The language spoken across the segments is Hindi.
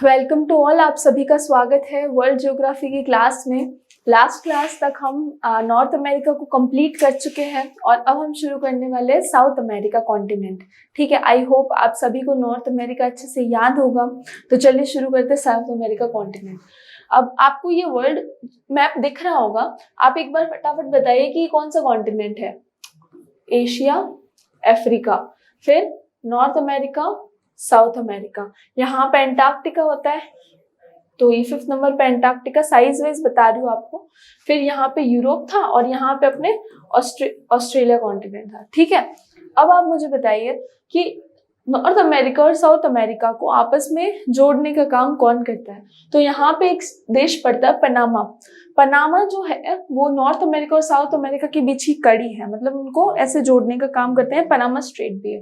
Welcome to all. आप सभी का स्वागत है वर्ल्ड ज्योग्राफी की क्लास में। लास्ट क्लास तक हम नॉर्थ अमेरिका को कंप्लीट कर चुके हैं और अब हम शुरू करने वाले हैं साउथ अमेरिका कॉन्टिनेंट। ठीक है, आई होप आप सभी को नॉर्थ अमेरिका अच्छे से याद होगा। तो चलिए शुरू करते हैं साउथ अमेरिका कॉन्टिनेंट। अब आपको ये वर्ल्ड मैप दिख रहा होगा, आप एक बार फटाफट बताइए कि कौन सा कॉन्टिनेंट है। एशिया, अफ्रीका, फिर नॉर्थ अमेरिका, साउथ अमेरिका, यहाँ पे एंटार्क्टिका होता है, तो ये 5th नंबर पे एंटार्क्टिका, साइज वाइज बता रही हूँ आपको। फिर यहाँ पे यूरोप था और यहाँ पे अपने ऑस्ट्रेलिया कॉन्टिनेंट था। ठीक है, अब आप मुझे बताइए कि नॉर्थ अमेरिका और साउथ अमेरिका को आपस में जोड़ने का काम कौन करता है। तो यहाँ पे एक देश पड़ता है पनामा। पनामा जो है वो नॉर्थ अमेरिका और साउथ अमेरिका के बीच ही कड़ी है, मतलब उनको ऐसे जोड़ने का काम करते हैं। पनामा स्ट्रेट भी है,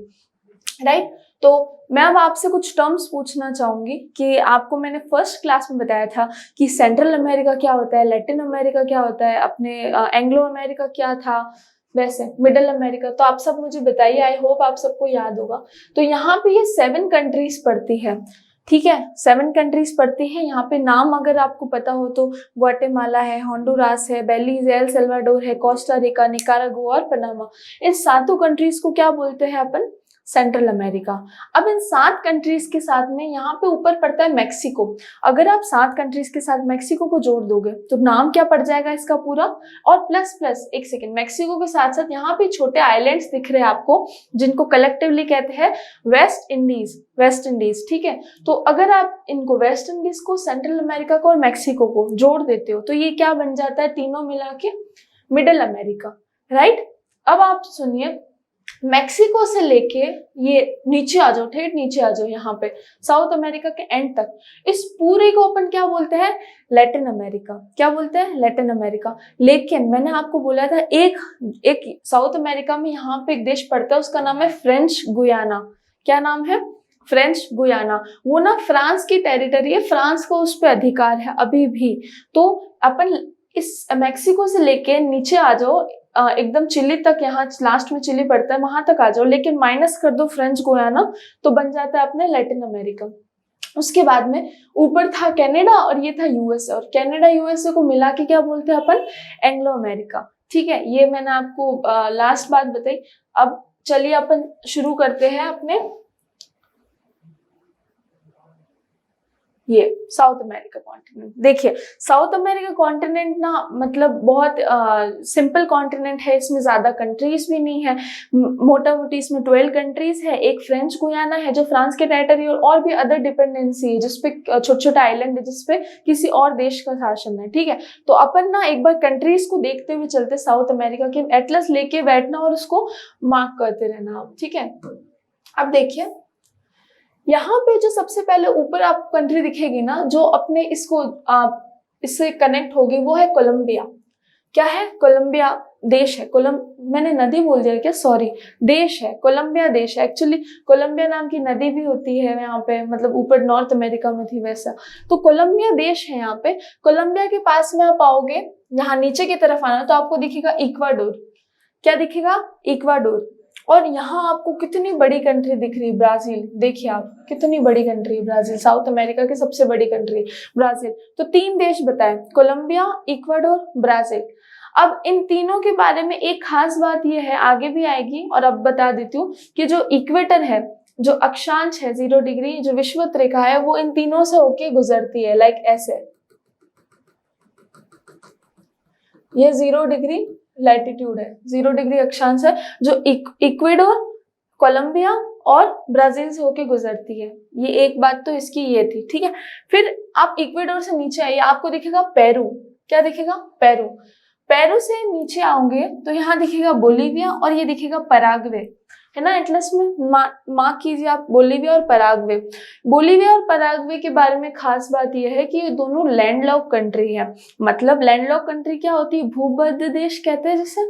राइट। तो मैं अब आपसे कुछ टर्म्स पूछना चाहूंगी कि आपको मैंने फर्स्ट क्लास में बताया था कि सेंट्रल अमेरिका क्या होता है, लैटिन अमेरिका क्या होता है, अपने एंग्लो अमेरिका क्या था, वैसे मिडिल अमेरिका। तो आप सब मुझे बताइए, आई होप आप सबको याद होगा। तो यहाँ पे ये 7 कंट्रीज पड़ती है। ठीक है, 7 कंट्रीज पड़ती है। यहाँ पे नाम अगर आपको पता हो तो ग्वाटेमाला है, होंडुरास है, बेलीज है, एल सल्वाडोर है, कोस्टा रिका, निकारागुआ और पनामा। इन सातों कंट्रीज को क्या बोलते हैं अपन? Central America. अब इन 7 कंट्रीज के साथ में यहाँ पे ऊपर पड़ता है मैक्सिको। अगर आप 7 कंट्रीज के साथ मैक्सिको को जोड़ दोगे तो नाम क्या पड़ जाएगा इसका पूरा? और प्लस प्लस एक सेकेंड, मैक्सिको के साथ साथ यहाँ पे छोटे आइलैंड्स दिख रहे हैं आपको, जिनको कलेक्टिवली कहते हैं वेस्ट इंडीज। वेस्ट इंडीज, ठीक है। तो अगर आप इनको वेस्ट इंडीज को, सेंट्रल अमेरिका को और मैक्सिको को जोड़ देते हो तो ये क्या बन जाता है? तीनों मिला के मिडिल अमेरिका, राइट। अब आप सुनिए, मैक्सिको से लेके ये नीचे आ जाओ, ठेठ नीचे आ जाओ यहाँ पे साउथ अमेरिका के एंड तक, इस पूरे को अपन क्या बोलते हैं? Latin America. क्या बोलते हैं? Latin America. लेकिन मैंने आपको बोला था एक साउथ अमेरिका में यहाँ पे एक देश पड़ता है, उसका नाम है फ्रेंच गुयाना। क्या नाम है? French Guiana. वो ना फ्रांस की टेरिटरी है, फ्रांस को उस पर अधिकार है अभी भी। तो अपन इस मैक्सिको से लेके नीचे आ जाओ एकदम चिली तक, यहाँ लास्ट में चिली पड़ता है, वहां तक आ जाओ, लेकिन माइनस कर दो फ्रेंच गुयाना तो बन जाता है अपने लैटिन अमेरिका। उसके बाद में ऊपर था कनाडा और ये था यूएसए, और कनाडा यूएसए को मिला के क्या बोलते हैं अपन? Anglo America. ठीक है, ये मैंने आपको लास्ट बात बताई। अब चलिए अपन शुरू करते हैं अपने ये साउथ अमेरिका कॉन्टिनेंट। देखिए, साउथ अमेरिका कॉन्टिनेंट ना मतलब बहुत सिंपल कॉन्टिनेंट है, इसमें ज्यादा कंट्रीज भी नहीं है। मोटा मोटी इसमें 12 कंट्रीज है। एक फ्रेंच गुयाना है जो फ्रांस के टेरिटरी, और भी अदर डिपेंडेंसी है जिसपे छोटे छोटे आइलैंड है जिसपे किसी और देश का शासन है। ठीक है, तो अपन ना एक बार कंट्रीज को देखते हुए चलते, साउथ अमेरिका के एटलस लेके बैठना और उसको मार्क करते रहना। ठीक है, अब देखिए यहाँ पे जो सबसे पहले ऊपर आपको कंट्री दिखेगी ना, जो अपने इससे कनेक्ट होगी, वो है कोलंबिया। क्या है? कोलंबिया देश है। मैंने नदी बोल दिया क्या? सॉरी, देश है, कोलंबिया देश है। एक्चुअली कोलंबिया नाम की नदी भी होती है यहाँ पे, मतलब ऊपर नॉर्थ अमेरिका में थी वैसा। तो कोलंबिया देश है यहाँ पे। कोलंबिया के पास में आप आओगे, यहाँ नीचे की तरफ आना तो आपको दिखेगा इक्वाडोर। क्या दिखेगा? इक्वाडोर। और यहाँ आपको कितनी बड़ी कंट्री दिख रही है? ब्राजील। देखिए आप, कितनी बड़ी कंट्री है ब्राजील, साउथ अमेरिका की सबसे बड़ी कंट्री ब्राजील। तो 3 देश बताए, कोलंबिया, इक्वाडोर, ब्राजील। अब इन तीनों के बारे में एक खास बात यह है, आगे भी आएगी और अब बता देती हूँ, कि जो इक्वेटर है, जो अक्षांश है 0 डिग्री, जो विषुवत रेखा है, वो इन तीनों से होके गुजरती है, लाइक ऐसे। ये 0 डिग्री लैटिट्यूड है, 0 डिग्री अक्षांश है, जो इक्वेडोर, कोलंबिया और ब्राजील से होके गुजरती है। ये एक बात तो इसकी ये थी। ठीक है, फिर आप इक्वेडोर से नीचे आइए, आपको दिखेगा पेरू। क्या दिखेगा? पेरू। पेरू से नीचे आओगे तो यहाँ दिखेगा बोलीविया और ये दिखेगा पराग्वे, है ना। एटलस में मार्क कीजिए आप बोलीविया और पराग्वे। बोलीविया और पराग्वे के बारे में खास बात यह है कि ये दोनों लैंडलॉक कंट्री है। मतलब लैंडलॉक कंट्री क्या होती है? भूमध्य देश कहते हैं जिसे।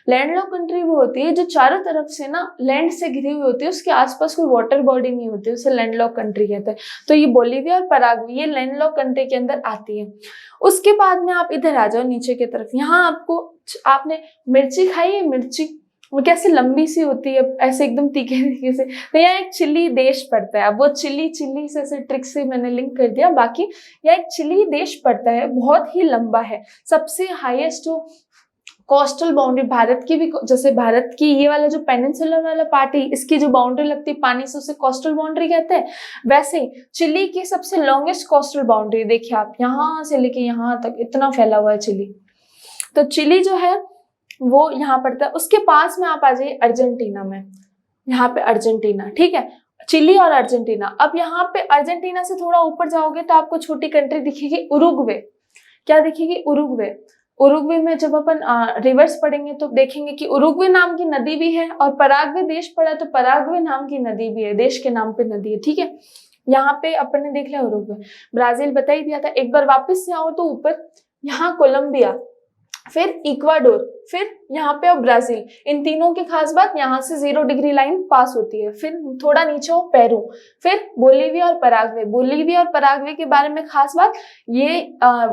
लैंडलॉक कंट्री वो होती है जो चारों तरफ से ना लैंड से घिरी हुई होती है, उसके आसपास कोई वाटर बॉडी नहीं होती, उसे लैंडलॉक कंट्री कहते हैं। तो ये बोलीविया और पराग्वे ये लैंडलॉक कंट्री के अंदर आती है। उसके बाद में आप इधर आ जाओ नीचे की तरफ, यहाँ आपने मिर्ची खाई है? मिर्ची वो कैसे लंबी सी होती है, ऐसे एकदम तीखे तरीके से। तो यहाँ एक चिली देश पड़ता है। अब वो चिली से ऐसे ट्रिक से मैंने लिंक कर दिया। बाकी यहाँ एक चिली देश पड़ता है, बहुत ही लंबा है, सबसे हाईएस्ट जो कोस्टल बाउंड्री भारत की भी, जैसे भारत की ये वाला जो पेनिनसुलर वाला पार्ट है, इसकी जो बाउंड्री लगती है पानी से, उसे कोस्टल बाउंड्री कहते हैं। वैसे ही चिली की सबसे लॉन्गेस्ट कोस्टल बाउंड्री देखिए आप, यहाँ से लेके यहाँ तक इतना फैला हुआ है चिली। तो चिली जो है वो यहाँ पड़ता है। उसके पास में आप आ जाइए अर्जेंटीना में, यहाँ पे अर्जेंटीना, ठीक है, चिली और अर्जेंटीना। अब यहाँ पे अर्जेंटीना से थोड़ा ऊपर जाओगे तो आपको छोटी कंट्री दिखेगी, उरुग्वे। क्या दिखेगी? उरुग्वे। उरुग्वे में जब अपन रिवर्स पढ़ेंगे तो देखेंगे कि उरुग्वे नाम की नदी भी है, और पराग्वे देश पड़ा तो पराग्वे नाम की नदी भी है, देश के नाम पे नदी है, ठीक है। यहाँ पे अपन ने देख लिया उरुग्वे। ब्राजील बता ही दिया था। एक बार वापस से आओ तो ऊपर, यहाँ कोलंबिया, फिर इक्वाडोर, फिर यहाँ पे अब ब्राजील। इन तीनों की खास बात, यहाँ से 0 डिग्री लाइन पास होती है। फिर थोड़ा नीचे हो पेरू, फिर बोलीविया और पराग्वे। बोलीविया और पराग्वे के बारे में खास बात, ये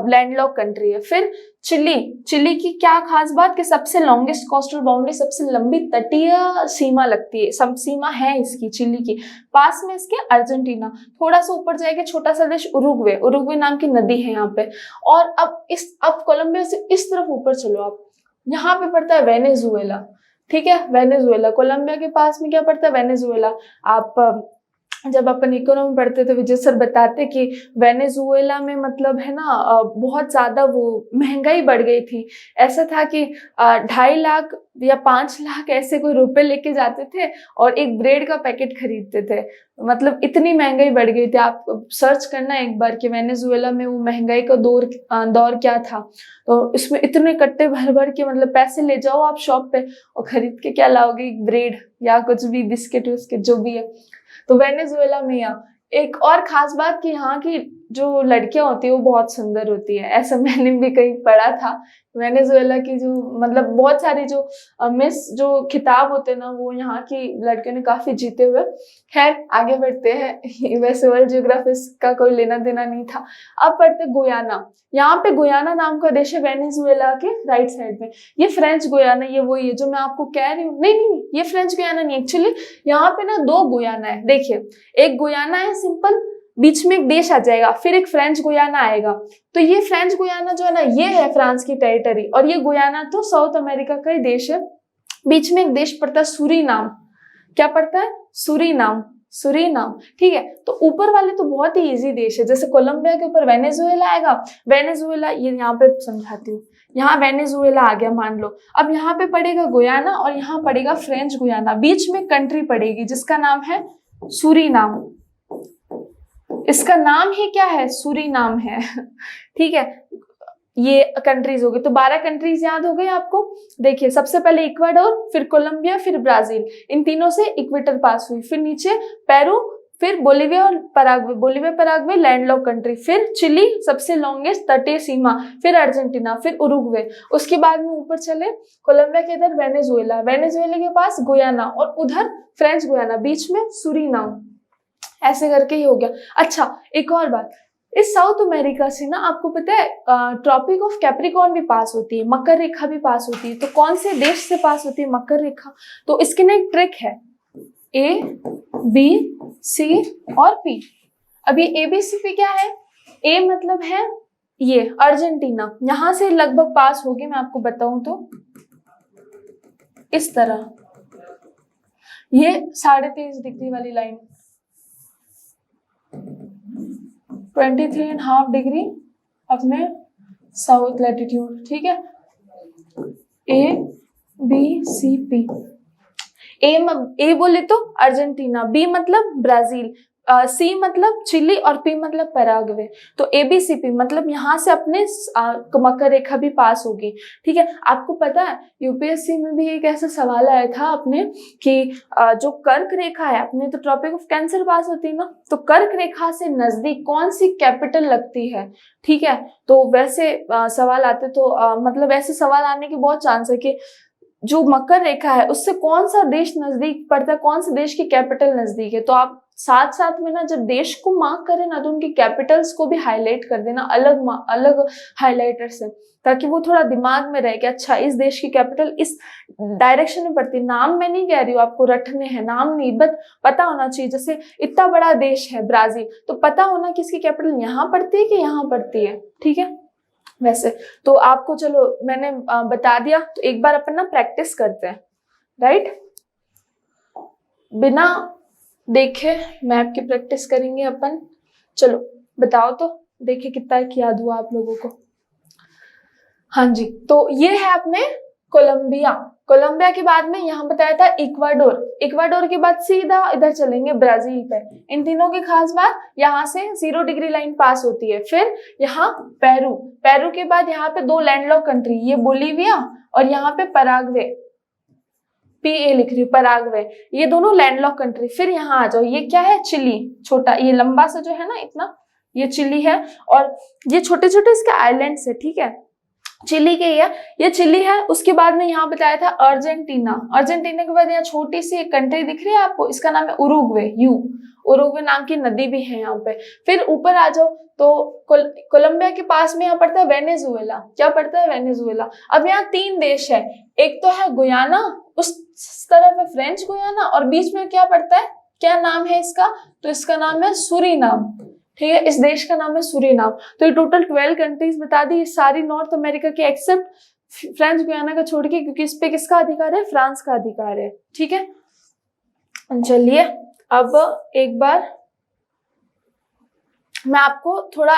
लैंडलॉक कंट्री है। फिर चिली, चिली की क्या खास बात कि सबसे लॉन्गेस्ट कोस्टल बाउंड्री, सबसे लंबी तटीय सीमा लगती है, सब सीमा है इसकी चिली की। पास में इसके अर्जेंटीना। थोड़ा सा ऊपर जाएगा छोटा सा देश उरुग्वे, उरुग्वे नाम की नदी है यहाँ पे। और अब कोलंबिया से इस तरफ ऊपर चलो आप, यहाँ पे पड़ता है वेनेजुएला, ठीक है, वेनेजुएला। कोलंबिया के पास में क्या पड़ता है? वेनेजुएला। आप जब अपन इकोनॉमी पढ़ते थे विजय सर बताते कि वेनेजुएला में मतलब है ना बहुत ज्यादा वो महंगाई बढ़ गई थी। ऐसा था कि 2.5 लाख या 5 लाख ऐसे कोई रुपए लेके जाते थे और एक ब्रेड का पैकेट खरीदते थे। मतलब इतनी महंगाई बढ़ गई थी। आप सर्च करना एक बार कि वेनेजुएला में वो महंगाई का दौर क्या था। तो इसमें इतने कट्टे भर भर के मतलब पैसे ले जाओ आप शॉप पे और खरीद के क्या लाओगे? ब्रेड या कुछ भी, बिस्किट विस्किट जो भी है। तो वेनेजुएला में यहाँ एक और खास बात कि यहाँ की जो लड़कियां होती है वो बहुत सुंदर होती है, ऐसा मैंने भी कहीं पढ़ा था। वेनेजुएला की जो मतलब बहुत सारी जो मिस जो खिताब होते हैं ना, वो यहाँ की लड़कियों ने काफी जीते हुए। खैर आगे बढ़ते हैं। वैसे वर्ल्ड ज्योग्राफी का कोई लेना देना नहीं था। अब पढ़ते गुयाना। यहाँ पे गुयाना नाम का देश है वेनेजुएला के राइट साइड में। ये फ्रेंच गुयाना, ये वही है जो मैं आपको कह रही हूँ। नहीं, ये फ्रेंच गुयाना नहीं, एक्चुअली यहाँ पे ना 2 गुयाना है। देखिए, एक गुयाना है सिंपल, बीच में एक देश आ जाएगा, फिर एक फ्रेंच गुयाना आएगा। तो ये फ्रेंच गुयाना जो है ना, ये है फ्रांस की टेरिटरी, और ये गुयाना तो साउथ अमेरिका का ही देश है। बीच में एक देश पड़ता है सूरीनाम। क्या पड़ता है? सूरीनाम, सूरीनाम, ठीक है। तो ऊपर वाले तो बहुत ही इजी देश है, जैसे कोलंबिया के ऊपर वेनेजुएला आएगा। वेनेजुएला ये यहाँ पे समझाती हूँ, यहाँ वेनेजुएला आ गया मान लो। अब यहाँ पे पड़ेगा गुयाना और यहाँ पड़ेगा फ्रेंच गुयाना। बीच में कंट्री पड़ेगी जिसका नाम है सूरीनाम। इसका नाम ही क्या है? सूरीनाम है, ठीक है। ये कंट्रीज हो गई, तो 12 कंट्रीज याद हो गई आपको। देखिए, सबसे पहले इक्वाडोर, फिर कोलंबिया, फिर ब्राजील। इन तीनों से इक्वेटर पास हुई। फिर नीचे पेरू, फिर बोलीविया और Paraguay. Bolivia Paraguay landlock country. फिर चिली, सबसे लॉन्गेस्ट तटीय सीमा। फिर अर्जेंटीना, फिर उरुग्वे। उसके बाद में ऊपर चले कोलंबिया के इधर वेनेजुएला, वेनेजुएला के पास गुयाना और उधर फ्रेंच गुयाना, बीच में सूरीनाम। ऐसे करके ही हो गया। अच्छा, एक और बात, इस साउथ अमेरिका से ना आपको पता है ट्रॉपिक ऑफ कैप्रिकॉर्न भी पास होती है, मकर रेखा भी पास होती है। तो कौन से देश से पास होती है मकर रेखा? तो इसके ना एक ट्रिक है, A, B, C और P। अब ये ABCP क्या है? A मतलब है ये अर्जेंटीना, यहां से लगभग पास होगी। मैं आपको बताऊं तो इस तरह, ये 23.5 डिग्री वाली लाइन, 23.5 डिग्री अपने साउथ लैटिट्यूड, ठीक है। ABCP। ए बोले तो अर्जेंटीना, बी मतलब ब्राजील, सी मतलब चिली और पी मतलब पैराग्वे। तो ABCP मतलब यहाँ से अपने मकर रेखा भी पास होगी, ठीक है। आपको पता है UPSC में भी एक ऐसा सवाल आया था अपने कि जो कर्क रेखा है अपने, तो ट्रॉपिक ऑफ कैंसर पास होती है ना, तो कर्क रेखा से नजदीक कौन सी कैपिटल लगती है, ठीक है। तो वैसे सवाल आते तो मतलब ऐसे सवाल आने के बहुत चांस है कि जो मकर रेखा है उससे कौन सा देश नजदीक पड़ता है, कौन से देश की कैपिटल नजदीक है। तो आप साथ साथ में ना जब देश को मार्क करे ना तो उनकी कैपिटल्स को भी हाईलाइट कर देना अलग अलग हाईलाइटर से, ताकि वो थोड़ा दिमाग में रहे कि अच्छा इस देश की कैपिटल इस डायरेक्शन में पड़ती है। नाम मैं नहीं कह रही हूँ आपको रटने हैं, नाम नहीं, बट पता होना चाहिए। जैसे इतना बड़ा देश है ब्राजील, तो पता होना कि इसकी कैपिटल यहाँ पड़ती है कि यहाँ पड़ती है, ठीक है। वैसे तो आपको चलो मैंने बता दिया, तो एक बार अपन ना प्रैक्टिस करते हैं, राइट। बिना देखे मैप की प्रैक्टिस करेंगे अपन। चलो बताओ तो, देखे कितना याद हुआ आप लोगों को। हाँ जी, तो ये है अपने कोलंबिया। कोलंबिया के बाद में यहाँ बताया था इक्वाडोर। इक्वाडोर के बाद सीधा इधर चलेंगे ब्राजील पे। इन तीनों की खास बात, यहाँ से 0 डिग्री लाइन पास होती है। फिर यहाँ पेरू, पेरू के बाद यहाँ पे 2 लैंडलॉक कंट्री, ये बोलीविया और यहाँ पे पराग्वे, PA लिख रही हूँ, पराग्वे, ये दोनों लैंडलॉक कंट्री। फिर यहाँ आ जाओ, ये क्या है, चिली, छोटा, ये लंबा सा जो है ना इतना, ये चिली है। और ये छोटे छोटे इसके आइलैंड्स है, ठीक है, चिली के ये चिली है। उसके बाद में यहाँ बताया था अर्जेंटीना। अर्जेंटीना के बाद यहाँ छोटी सी एक कंट्री दिख रही है आपको, इसका नाम है उरुग्वे, उरुग्वे नाम की नदी भी है यहाँ पे। फिर ऊपर आ जाओ तो कोलंबिया के पास में यहाँ पड़ता है वेनेजुएला। क्या पड़ता है, वेनेजुएला। अब यहाँ 3 देश है, एक तो है गुयाना, उस तरफ है फ्रेंच गुयाना, और बीच में क्या पड़ता है, क्या नाम है इसका, तो इसका नाम है सूरीनाम, ठीक है, इस देश का नाम है सूरीनाम। तो ये टोटल 12 कंट्रीज बता दी, सारी नॉर्थ अमेरिका की एक्सेप्ट फ्रेंच गुयाना का छोड़ के, क्योंकि इस पे किसका अधिकार है, फ्रांस का अधिकार है, ठीक है। चलिए अब एक बार मैं आपको थोड़ा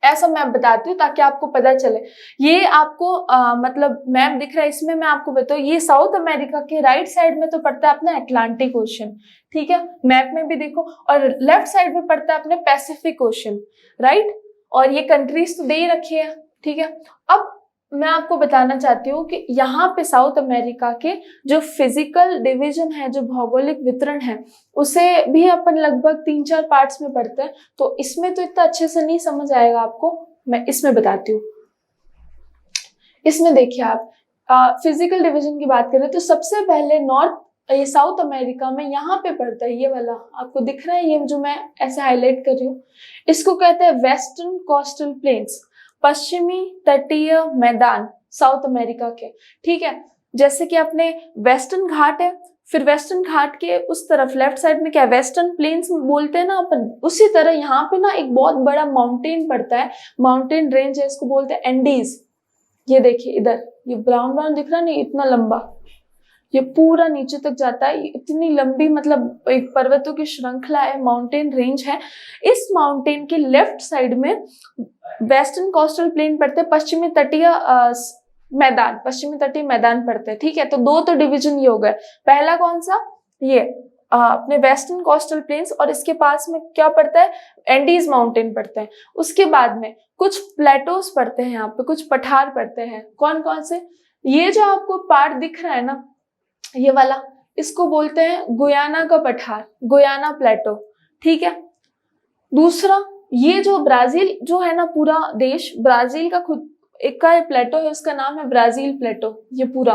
ऐसा मैप बताती हूँ ताकि आपको पता चले। ये आपको मतलब मैप दिख रहा है, इसमें मैं आपको बताऊँ, ये साउथ अमेरिका के राइट साइड में तो पड़ता है अपना अटलांटिक ओशन, ठीक है, मैप में भी देखो, और लेफ्ट साइड में पड़ता है अपने पैसिफिक ओशन, राइट। और ये कंट्रीज तो दे ही रखी है, ठीक है। अब मैं आपको बताना चाहती हूँ कि यहाँ पे साउथ अमेरिका के जो फिजिकल डिवीजन है, जो भौगोलिक वितरण है, उसे भी अपन लगभग 3-4 पार्ट्स में पढ़ते हैं। तो इसमें तो इतना अच्छे से नहीं समझ आएगा आपको, मैं इसमें बताती हूँ। इसमें देखिए आप फिजिकल डिवीजन की बात करें तो सबसे पहले ये साउथ अमेरिका में यहाँ पे पड़ता है, ये वाला आपको दिख रहा है, ये जो मैं ऐसे हाईलाइट कर रही हूँ, इसको कहते हैं वेस्टर्न कोस्टल प्लेन्स, पश्चिमी तटीय मैदान साउथ अमेरिका के, ठीक है। जैसे कि अपने वेस्टर्न घाट है, फिर वेस्टर्न घाट के उस तरफ लेफ्ट साइड में क्या वेस्टर्न प्लेन्स बोलते हैं ना अपन, उसी तरह यहाँ पे ना एक बहुत बड़ा माउंटेन पड़ता है, माउंटेन रेंज है, इसको बोलते हैं एंडीज। ये देखिए इधर, ये ब्राउन ब्राउन दिख रहा है नहीं, इतना लंबा, ये पूरा नीचे तक जाता है, इतनी लंबी, मतलब एक पर्वतों की श्रृंखला है, माउंटेन रेंज है। इस माउंटेन के लेफ्ट साइड में वेस्टर्न कोस्टल प्लेन पड़ते हैं, पश्चिमी तटीय मैदान पड़ते हैं, ठीक है। तो 2 तो डिवीजन ये हो गए। पहला कौन सा, ये अपने वेस्टर्न कोस्टल प्लेन्स, और इसके पास में क्या पड़ता है, एंडीज माउंटेन पड़ते हैं। उसके बाद में कुछ प्लेटोस पड़ते हैं, यहाँ पे कुछ पठार पड़ते हैं। कौन कौन से, ये जो आपको पार्ट दिख रहा है ना, ये वाला, इसको बोलते हैं गुयाना का पठार, गुयाना प्लेटो, ठीक है। दूसरा, ये जो ब्राजील जो है ना, पूरा देश ब्राजील का खुद एक का प्लेटो है, उसका नाम है ब्राजील प्लेटो, ये पूरा,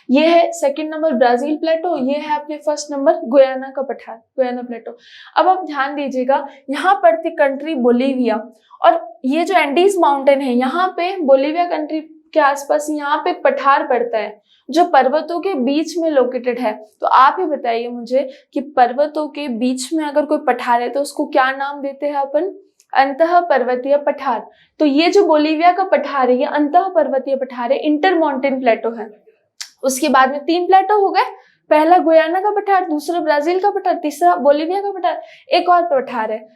ये है सेकंड नंबर ब्राजील प्लेटो, ये है अपने फर्स्ट नंबर गुयाना का पठार, गुयाना प्लेटो। अब आप ध्यान दीजिएगा, यहाँ पड़ती कंट्री बोलीविया, और ये जो एंडीज माउंटेन है, यहाँ पे बोलीविया कंट्री के आसपास यहाँ पे पठार पड़ता है, जो पर्वतों के बीच में लोकेटेड है। तो आप ही बताइए मुझे कि पर्वतों के बीच में अगर कोई पठार है तो उसको क्या नाम देते हैं अपन, अंतः पर्वतीय पठार। तो ये जो बोलीविया का पठार है, ये अंतः पर्वतीय पठार है, इंटर माउंटेन प्लेटो है। उसके बाद में 3 प्लेटो हो गए, पहला गुयाना का पठार, दूसरा ब्राजील का पठार, तीसरा बोलीविया का पठार। एक और पठार है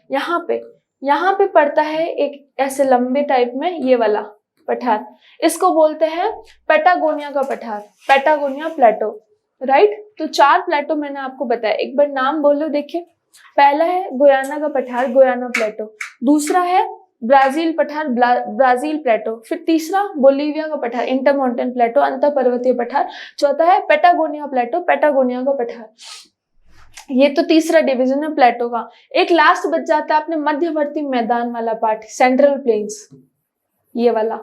यहाँ पे पड़ता है एक ऐसे लंबे टाइप में, ये वाला पठार, इसको बोलते हैं पैटागोनिया का पठार, पैटागोनिया प्लेटो, राइट। तो 4 प्लेटो मैंने आपको बताया, एक बार नाम बोलो देखिए। पहला है गुयाना का पठार, गुयाना प्लेटो, दूसरा है ब्राजील पठार, ब्राजील प्लेटो, फिर तीसरा बोलीविया का पठार, इंटर माउंटेन प्लेटो, अंतर पर्वतीय पठार, चौथा है पैटागोनिया प्लेटो, पैटागोनिया का पठार। ये तो तीसरा डिवीजन है प्लेटो का। एक लास्ट बच जाता है अपने मध्यवर्ती मैदान वाला पार्ट, सेंट्रल प्लेन्स, ये वाला,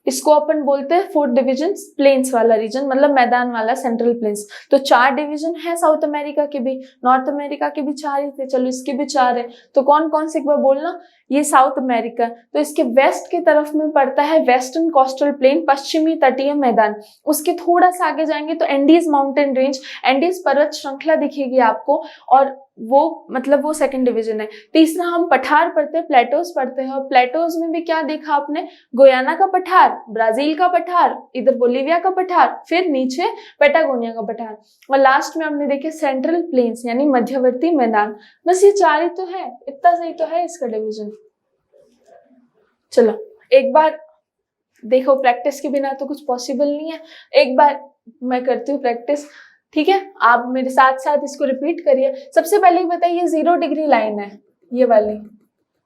इसको अपन बोलते हैं फोर्थ डिवीजन प्लेन्स वाला रीजन, मतलब मैदान वाला, सेंट्रल प्लेन्स। तो 4 डिवीजन है साउथ अमेरिका के भी, नॉर्थ अमेरिका के भी 4 ही थे, चलो इसके भी 4 है। तो कौन कौन से एक बार बोलना, ये साउथ अमेरिका, तो इसके वेस्ट की तरफ में पड़ता है वेस्टर्न कोस्टल प्लेन, पश्चिमी तटीय मैदान। उसके थोड़ा सा आगे जाएंगे तो एंडीज माउंटेन रेंज, एंडीज पर्वत श्रृंखला दिखेगी आपको, और वो मतलब वो सेकंड डिवीजन है। तीसरा हम पठार पढ़ते हैं, प्लेटोज पढ़ते हैं, और प्लेटोज में भी क्या देखा आपने, गुयाना का पठार, ब्राजील का पठार, इधर बोलीविया का पठार, फिर नीचे पेटागोनिया का पठार, और लास्ट में हमने देखे सेंट्रल प्लेन्स यानी मध्यवर्ती मैदान। बस ये 4 ही तो है, इतना सही तो है इसका डिवीजन। चलो एक बार देखो, प्रैक्टिस के बिना तो कुछ पॉसिबल नहीं है, एक बार मैं करती हूँ प्रैक्टिस, ठीक है, आप मेरे साथ साथ इसको रिपीट करिए। सबसे पहले बताइए 0 डिग्री लाइन है ये वाली,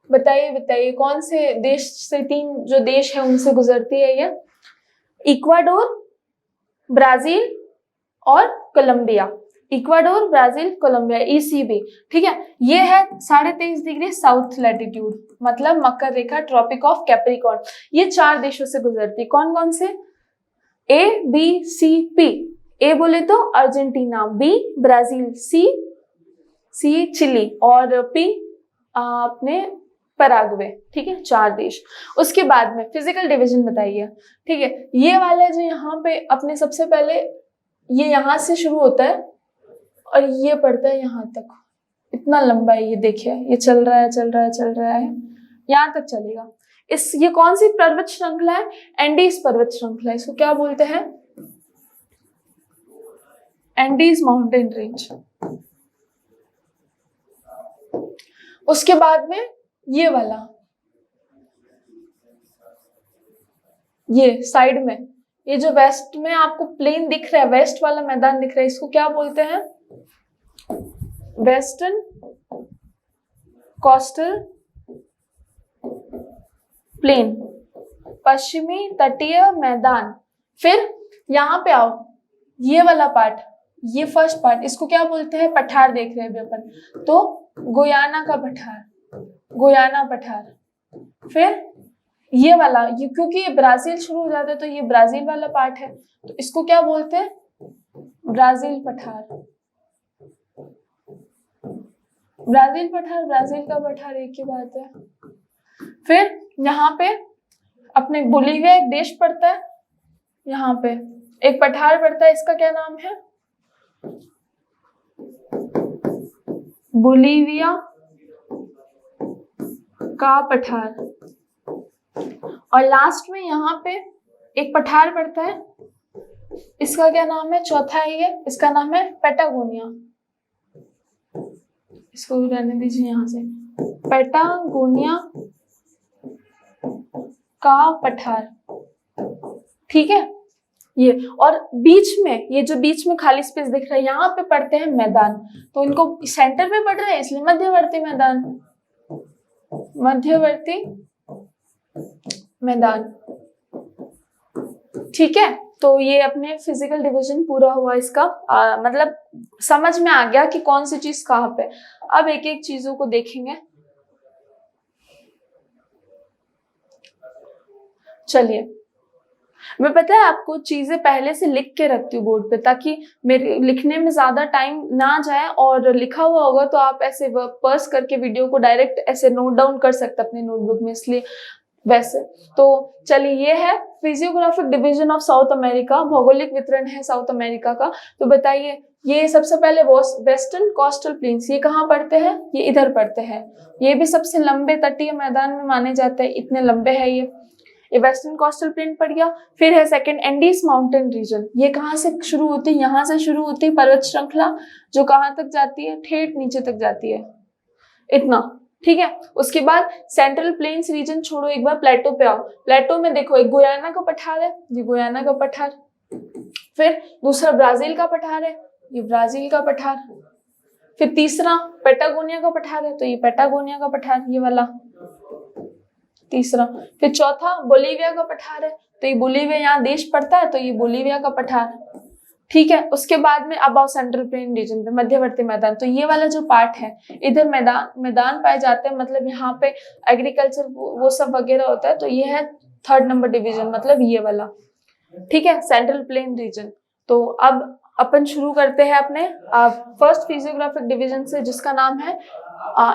बताइए कौन से देश से, 3 जो देश है उनसे गुजरती है ये, इक्वाडोर, ब्राजील और Colombia. Ecuador, Brazil, Colombia, ECB, ठीक है। ये है 23.5 डिग्री साउथ लैटिट्यूड, मतलब मकर रेखा, ट्रॉपिक ऑफ कैप्रिकॉर्न। ये 4 देशों से गुजरती, कौन कौन से, ABCP। ए बोले तो Argentina, B Brazil, C Chile, और P अपने पराग्वे, ठीक है, 4 देश। उसके बाद में फिजिकल डिवीजन बताइए, ठीक है। ये वाला जो यहाँ पे अपने सबसे पहले ये यहाँ से शुरू होता है और ये पड़ता है यहाँ तक, इतना लंबा है ये, देखिए ये चल रहा है यहाँ तक चलेगा। ये कौन सी पर्वत श्रृंखला है, एंडीज पर्वत श्रृंखला, इसको क्या बोलते हैं, एंडीज माउंटेन रेंज। उसके बाद में ये वाला, ये साइड में, ये जो वेस्ट में आपको प्लेन दिख रहा है, वेस्ट वाला मैदान दिख रहा है, इसको क्या बोलते हैं, वेस्टर्न कोस्टल प्लेन, पश्चिमी तटीय मैदान। फिर यहाँ पे आओ, ये वाला पार्ट, ये फर्स्ट पार्ट, इसको क्या बोलते हैं, पठार देख रहे हैं अभी अपन, तो गुयाना का पठार, गुयाना पठार। फिर ये वाला, ये क्योंकि ये ब्राजील शुरू हो जाता है तो ये ब्राजील वाला पार्ट है, तो इसको क्या बोलते हैं, ब्राजील पठार, ब्राजील पठार, ब्राजील का पठार एक ही बात है। फिर यहाँ पे अपने बोलीविया एक देश पड़ता है, यहाँ पे एक पठार पड़ता है, इसका क्या नाम है, बोलीविया का पठार। और लास्ट में यहाँ पे एक पठार पड़ता है, इसका क्या नाम है, चौथा है ये, इसका नाम है पेटागोनिया। इसको भी रहने दीजिए यहाँ से, पेटागोनिया का पठार, ठीक है। ये और बीच में, ये जो बीच में खाली स्पेस दिख रहा है, यहाँ पे पड़ते हैं मैदान, तो इनको सेंटर में पड़ रहा है इसलिए मध्यवर्ती मैदान, मध्यवर्ती मैदान, ठीक है। तो ये अपने फिजिकल डिवीजन पूरा हुआ इसका, मतलब समझ में आ गया कि कौन सी चीज कहाँ पे। अब एक एक चीजों को देखेंगे, चलिए। मैं पता है आपको चीजें पहले से लिख के रखती हूँ बोर्ड पे, ताकि मेरे लिखने में ज्यादा टाइम ना जाए, और लिखा हुआ होगा तो आप ऐसे पर्स करके वीडियो को डायरेक्ट ऐसे नोट डाउन कर सकते अपने नोटबुक में, इसलिए वैसे। तो चलिए, ये है physiographic division of south America, भौगोलिक वितरण है साउथ अमेरिका का। तो बताइए, ये सबसे पहले वेस्टर्न कोस्टल प्लेन्स, ये कहाँ पड़ते हैं, ये इधर पड़ते हैं, ये भी सबसे लंबे तटीय मैदान में माने जाते हैं, इतने लंबे है ये वेस्टर्न कोस्टल प्लेन पड़ गया। फिर है सेकंड एंडीज माउंटेन रीजन, ये कहाँ से शुरू होती है, यहाँ से शुरू होती है पर्वत श्रृंखला, जो कहाँ तक जाती है, ठेठ नीचे तक जाती है, इतना, ठीक है। उसके बाद सेंट्रल प्लेन्स रीजन छोड़ो, एक बार प्लेटो पे आओ। प्लेटो में देखो, एक गुयाना का पठार है, ये गुयाना का पठार, फिर दूसरा ब्राजील का पठार है, ये ब्राजील का पठार, फिर तीसरा पेटागोनिया का पठार है, तो ये पेटागोनिया का पठार, ये वाला तीसरा। फिर चौथा बोलीविया का पठार है, तो ये बोलीविया यहाँ देश पड़ता है, तो ये बोलीविया का पठार, ठीक है। उसके बाद में अब आओ सेंट्रल प्लेन रीजन पे, मध्यवर्ती मैदान। तो ये वाला जो पार्ट है, इधर मैदान पाए जाते हैं, मतलब यहाँ पे एग्रीकल्चर वो सब वगैरह होता है, तो ये है थर्ड नंबर डिवीजन मतलब ये वाला, ठीक है, सेंट्रल प्लेन रीजन। तो अब अपन शुरू करते हैं अपने फर्स्ट फिजियोग्राफिक डिवीजन से, जिसका नाम है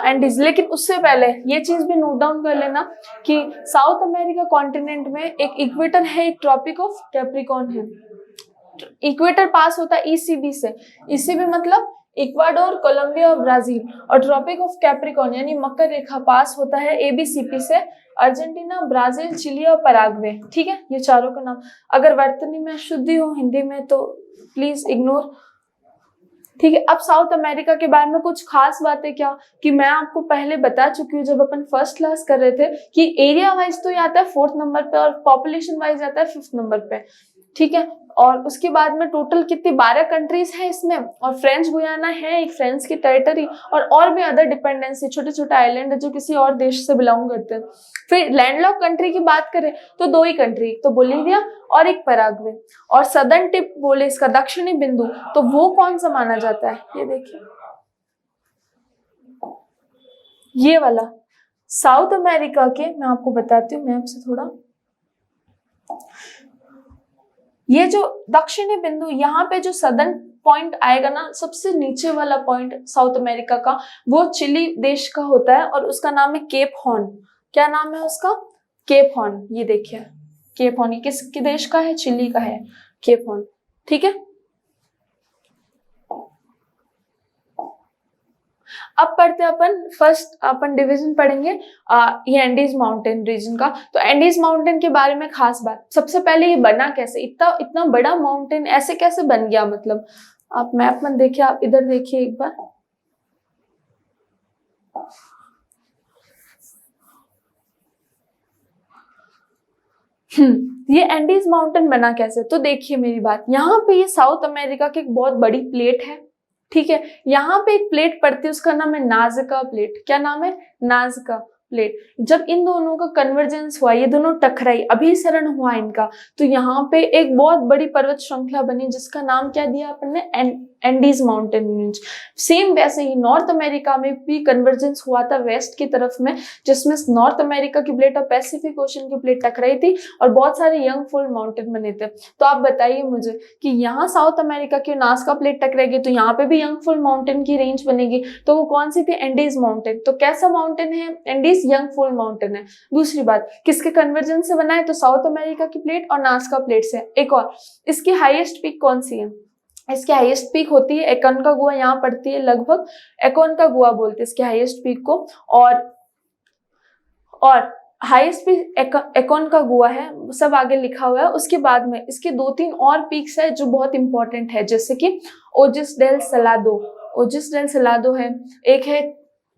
एंडीज। लेकिन उससे पहले ये चीज भी नोट डाउन कर लेना कि साउथ अमेरिका कॉन्टिनेंट में एक इक्वेटर है, एक ट्रॉपिक ऑफ कैप्रिकॉर्न है। इक्वेटर पास होता है ईसीबी से, ईसीबी मतलब इक्वाडोर, कोलंबिया और ब्राजील, और ट्रॉपिक ऑफ कैप्रिकॉर्न यानी मकर रेखा पास होता है एबीसीपी से अर्जेंटीना, ब्राजील, चिली और पराग्वे। ठीक है, ये चारों का नाम। अगर वर्तनी में अशुद्धि हो हिंदी में तो प्लीज इग्नोर। ठीक है, अब साउथ अमेरिका के बारे में कुछ खास बातें क्या कि मैं आपको पहले बता चुकी हूँ जब अपन फर्स्ट क्लास कर रहे थे कि एरिया वाइज तो ये आता है 4th नंबर पे और पॉपुलेशन वाइज आता है 5th नंबर पे। ठीक है, और उसके बाद में टोटल कितनी 12 कंट्रीज है इसमें, और फ्रेंच गुयाना है एक फ्रेंच की टेरिटरी, और भी अदर डिपेंडेंसी, छोटे छोटे आइलैंड जो किसी और देश से बिलोंग करते हैं। फिर लैंडलॉक कंट्री की बात करें तो 2 ही कंट्री, एक तो बोलीविया और एक पराग्वे। और सदर्न टिप बोले इसका दक्षिणी बिंदु, तो वो कौन सा माना जाता है, ये देखिए ये वाला साउथ अमेरिका के, मैं आपको बताती हूँ मैप से थोड़ा। ये जो दक्षिणी बिंदु यहाँ पे जो सदर्न पॉइंट आएगा ना, सबसे नीचे वाला पॉइंट साउथ अमेरिका का, वो चिली देश का होता है और उसका नाम है केप हॉर्न। क्या नाम है उसका, केप हॉर्न। ये देखिए केप हॉर्न, ये किसके देश का है, चिली का है केप हॉर्न। ठीक है, अब पढ़ते अपन फर्स्ट अपन डिवीजन पढ़ेंगे ये एंडीज माउंटेन रीजन का। तो एंडीज माउंटेन के बारे में खास बात, सबसे पहले ये बना कैसे, इतना बड़ा माउंटेन ऐसे कैसे बन गया, मतलब आप मैप में देखिए, आप इधर देखिए एक बार। ये एंडीज माउंटेन बना कैसे, तो देखिए मेरी बात, यहाँ पे ये साउथ अमेरिका की एक बहुत बड़ी प्लेट है। ठीक है, यहाँ पे एक प्लेट पड़ती है, उसका नाम है नाजका प्लेट। क्या नाम है, नाजका प्लेट। जब इन दोनों का कन्वर्जेंस हुआ, ये दोनों टकराई, अभिसरण हुआ इनका, तो यहाँ पे एक बहुत बड़ी पर्वत श्रृंखला बनी जिसका नाम क्या दिया अपन ने, एंडीज माउंटेन रेंज। सेम वैसे ही नॉर्थ अमेरिका में भी कन्वर्जेंस हुआ था वेस्ट की तरफ में, जिसमें नॉर्थ अमेरिका की प्लेट और पैसिफिक ओशन की प्लेट टकराई थी और बहुत सारे यंग फोल्ड माउंटेन बने थे। तो आप बताइए मुझे कि यहाँ साउथ अमेरिका की नाजका प्लेट टकराएगी तो यहाँ पे भी यंग फोल्ड माउंटेन की रेंज बनेगी, तो वो कौन सी थी, एंडीज माउंटेन। तो कैसा माउंटेन है एंडीज, यंग फोल्ड माउंटेन है। दूसरी बात, किसके कन्वर्जेंस से बना है, तो साउथ अमेरिका की प्लेट और नाजका प्लेट से। एक और, इसकी हाईएस्ट पीक कौन सी है, इसकी हाईएस्ट पीक होती है एकोनकागुआ, यहाँ पड़ती है लगभग, एकोनकागुआ बोलते हैं इसकी हाईएस्ट पीक को। और हाईएस्ट पीक एकोनकागुआ है, सब आगे लिखा हुआ है। उसके बाद में इसके 2-3 और पीक्स है जो बहुत इंपॉर्टेंट है, जैसे कि ओजिस डेल सलादो, ओजिस डेल सलादो है, एक है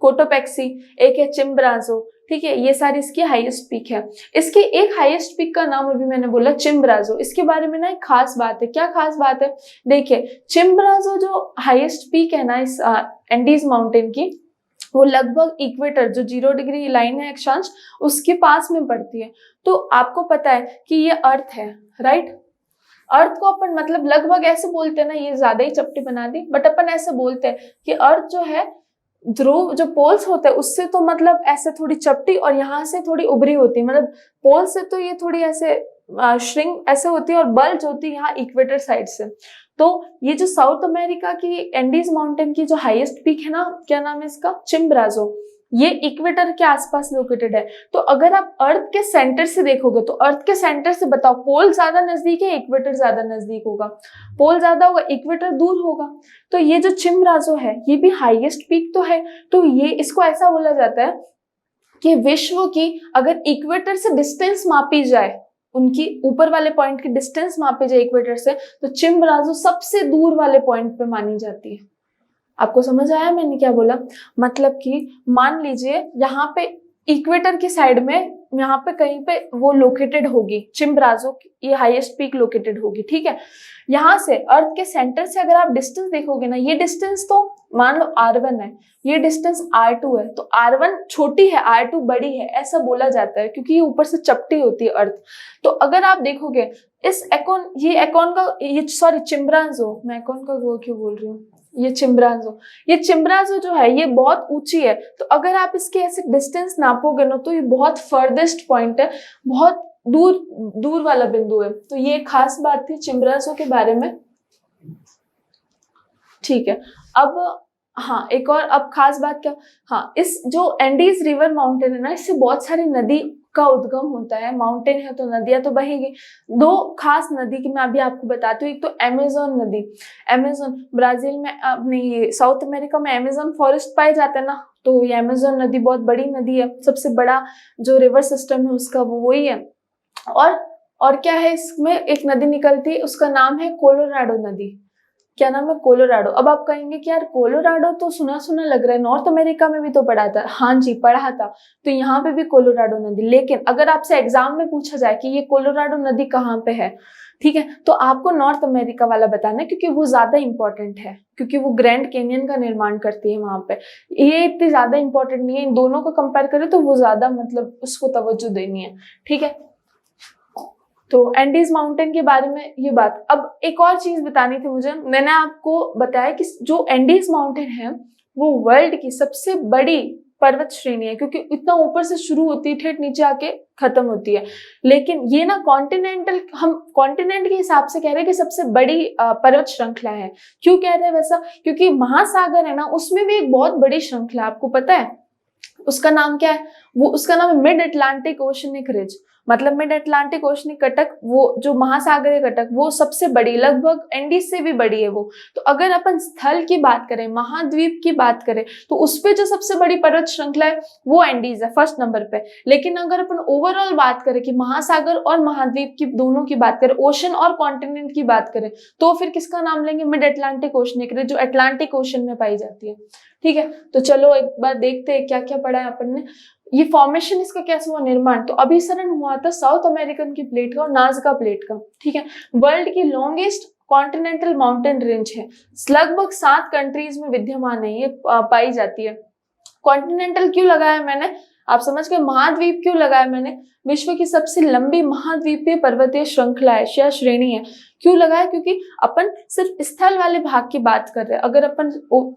कोटोपेक्सी, एक है चिम्ब्राजो। ठीक है, ये सारी इसकी हाईएस्ट पीक है। इसके एक हाईएस्ट पीक का नाम अभी मैंने बोला चिम्ब्राजो। इसके बारे में ना एक खास बात है, क्या खास बात है, देखिए चिम्ब्राजो जो हाईएस्ट पीक है ना इस एंडीज माउंटेन की, वो लगभग इक्वेटर जो 0 डिग्री लाइन है अक्षांश, उसके पास में पड़ती है। तो आपको पता है कि ये अर्थ है, राइट। अर्थ को अपन मतलब लगभग ऐसे बोलते हैं ना, ये ज्यादा ही चपटी बना दी, बट अपन ऐसे बोलते हैं कि अर्थ जो है, ध्रुव जो पोल्स होते हैं उससे तो मतलब ऐसे थोड़ी चपटी और यहाँ से थोड़ी उभरी होती है, मतलब पोल से तो ये थोड़ी ऐसे श्रिंक ऐसे होती है, और बल्ज होती है यहाँ इक्वेटर साइड से। तो ये जो साउथ अमेरिका की एंडीज माउंटेन की जो हाईएस्ट पीक है ना, क्या नाम है इसका, चिम्ब्राजो, ये इक्वेटर के आसपास लोकेटेड है। तो अगर आप अर्थ के सेंटर से देखोगे तो अर्थ के सेंटर से बताओ पोल ज्यादा नजदीक है, इक्वेटर ज्यादा नजदीक होगा, पोल ज्यादा होगा, इक्वेटर दूर होगा। तो ये जो चिम्ब्राजो है ये भी हाईएस्ट पीक तो है। तो ये इसको ऐसा बोला जाता है कि विश्व की अगर इक्वेटर से डिस्टेंस मापी जाए, उनकी ऊपर वाले पॉइंट की डिस्टेंस मापी जाए इक्वेटर से, तो चिम्ब्राजो सबसे दूर वाले पॉइंट पे मानी जाती है। आपको समझ आया मैंने क्या बोला, मतलब कि मान लीजिए यहाँ पे इक्वेटर की साइड में, यहाँ पे कहीं पे वो लोकेटेड होगी चिम्ब्राजो, ये हाईएस्ट पीक लोकेटेड होगी। ठीक है, यहाँ से अर्थ के सेंटर से अगर आप डिस्टेंस देखोगे ना, ये डिस्टेंस तो मान लो R1 है, ये डिस्टेंस R2 है, तो R1 छोटी है R2 बड़ी है, ऐसा बोला जाता है क्योंकि ये ऊपर से चपटी होती है अर्थ। तो अगर आप देखोगे इस चिम्ब्राजो, मैं एकोन का गो क्यों बोल रही हूँ, ये चिम्ब्राजो जो है ये बहुत ऊंची है। तो अगर आप इसके ऐसे डिस्टेंस नापोगे ना, तो ये बहुत फर्देस्ट पॉइंट है, बहुत दूर दूर वाला बिंदु है। तो ये खास बात थी चिम्बरासो के बारे में। ठीक है, अब हाँ एक और अब खास बात क्या, हाँ इस जो एंडीज रिवर माउंटेन है ना, इससे बहुत सारी नदी का उद्गम होता है। माउंटेन है तो नदियां तो बहेगी। दो खास नदी की मैं अभी आपको बताती हूँ। एक तो अमेजोन नदी, अमेजोन ब्राजील में, अपने ये साउथ अमेरिका में अमेजोन फॉरेस्ट पाए जाते हैं ना, तो ये अमेजोन नदी बहुत बड़ी नदी है। सबसे बड़ा जो रिवर सिस्टम है उसका वो वही है। और क्या है, इसमें एक नदी निकलती है, उसका नाम है कोलोराडो नदी। क्या नाम है, कोलोराडो। अब आप कहेंगे कि यार कोलोराडो तो सुना सुना लग रहा है, नॉर्थ अमेरिका में भी तो पढ़ा था। हाँ जी पढ़ा था, तो यहाँ पे भी कोलोराडो नदी। लेकिन अगर आपसे एग्जाम में पूछा जाए कि ये कोलोराडो नदी कहाँ पे है, ठीक है, तो आपको नॉर्थ अमेरिका वाला बताना है, क्योंकि वो ज्यादा इंपॉर्टेंट है, क्योंकि वो ग्रैंड कैनियन का निर्माण करती है वहां पे। ये इतनी ज्यादा इंपॉर्टेंट नहीं है, इन दोनों को कंपेयर करें तो वो ज्यादा मतलब उसको तवज्जो देनी है। ठीक है, तो एंडीज माउंटेन के बारे में ये बात। अब एक और चीज बतानी थी मुझे, मैंने आपको बताया कि जो एंडीज माउंटेन है वो वर्ल्ड की सबसे बड़ी पर्वत श्रेणी है, क्योंकि इतना ऊपर से शुरू होती है, ठेठ नीचे आके खत्म होती है। लेकिन ये ना कॉन्टिनेंटल, हम कॉन्टिनेंट के हिसाब से कह रहे हैं कि सबसे बड़ी पर्वत श्रृंखला है। क्यों कह रहे हैं वैसा, क्योंकि महासागर है ना, उसमें भी एक बहुत बड़ी श्रृंखला, आपको पता है उसका नाम क्या है, वो उसका नाम है मिड अटलांटिक ओशनिक रिज। मतलब मिड अटलांटिक ओशनिक कटक, वो जो महासागरीय कटक, वो सबसे बड़ी, लगभग एंडीज से भी बड़ी है वो। तो अगर अपन स्थल की बात करें, महाद्वीप की बात करें, तो उस पे जो सबसे बड़ी पर्वत श्रृंखला है वो एंडीज है फर्स्ट नंबर पे। लेकिन अगर अपन ओवरऑल बात करें कि महासागर और महाद्वीप की दोनों की बात करें, ओशन और कॉन्टिनेंट की बात करें, तो फिर किसका नाम लेंगे, मिड अटलांटिक ओशनिक रिज, जो अटलांटिक ओशन में पाई जाती है। ठीक है, तो चलो एक बार देखते हैं क्या क्या पढ़ा है अपन ने। ये फॉर्मेशन इसका कैसे हुआ, निर्माण, तो अभिसरण हुआ था साउथ अमेरिकन की प्लेट का और नाजका प्लेट का। ठीक है, वर्ल्ड की लॉन्गेस्ट कॉन्टिनेंटल माउंटेन रेंज है, लगभग 7 कंट्रीज में विद्यमान है, ये पाई जाती है। कॉन्टिनेंटल क्यों लगाया मैंने, आप समझ गए। महाद्वीप क्यों लगाया मैंने, विश्व की सबसे लंबी महाद्वीपीय पर्वतीय श्रृंखला है या श्रेणी है। क्यों लगाया, क्योंकि अपन सिर्फ स्थल वाले भाग की बात कर रहे हैं। अगर अपन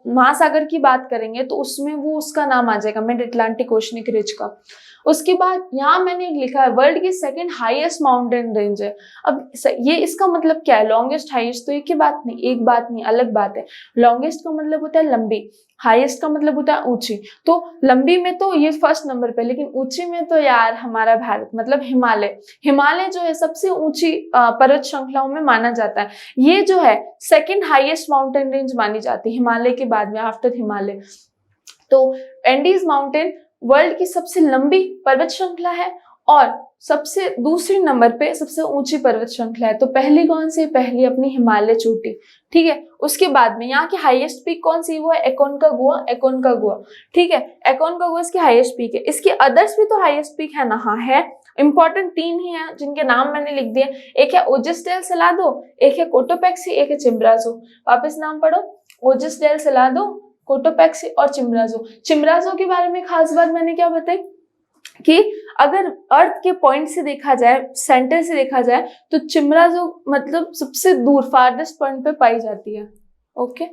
महासागर की बात करेंगे तो उसमें वो उसका नाम आ जाएगा मिड अटलांटिक ओशनिक रिज का। उसके बाद यहाँ मैंने एक लिखा है वर्ल्ड की सेकंड हाईएस्ट माउंटेन रेंज है। अब ये इसका मतलब क्या है, लॉन्गेस्ट हाईएस्ट, तो एक ही बात नहीं, एक बात नहीं, अलग बात है। लॉन्गेस्ट का मतलब होता है लंबी, हाईएस्ट का मतलब होता है ऊंची। तो लंबी में तो ये फर्स्ट नंबर पे, लेकिन ऊंची में तो यार हमारा भारत, मतलब हिमालय। हिमालय जो है सबसे ऊंची पर्वत श्रृंखलाओं में माना जाता है। ये जो है सेकंड हाईएस्ट माउंटेन रेंज मानी जाती है हिमालय के बाद में, आफ्टर हिमालय। तो एंडीज माउंटेन वर्ल्ड की सबसे लंबी पर्वत श्रृंखला है और सबसे दूसरे नंबर पे सबसे ऊंची पर्वत श्रृंखला है। तो पहली कौन सी, पहली अपनी हिमालय चोटी। ठीक है, उसके बाद में यहाँ की हाईएस्ट पीक कौन सी, वो है एकोनकागुआ, एकोनकागुआ। ठीक है, एकोनकागुआ इसकी हाईएस्ट पीक है। इसके अदर्स भी तो हाईएस्ट पीक है ना, हाँ है, इंपॉर्टेंट 3 ही है जिनके नाम मैंने लिख दिए। एक है ओजिस डेल सेलादो, एक है कोटोपैक्सी, एक है चिम्बराजो। वापस नाम पढ़ो, ओजिस डेल सेलादो, कोटोपैक्सी और चिम्बराजो। चिम्बराजो के बारे में खास बात मैंने क्या बताई कि अगर अर्थ के पॉइंट से देखा जाए, सेंटर से देखा जाए, तो चिम्बराजो मतलब सबसे दूर, फारदेस्ट पॉइंट पे पाई जाती है। ओके,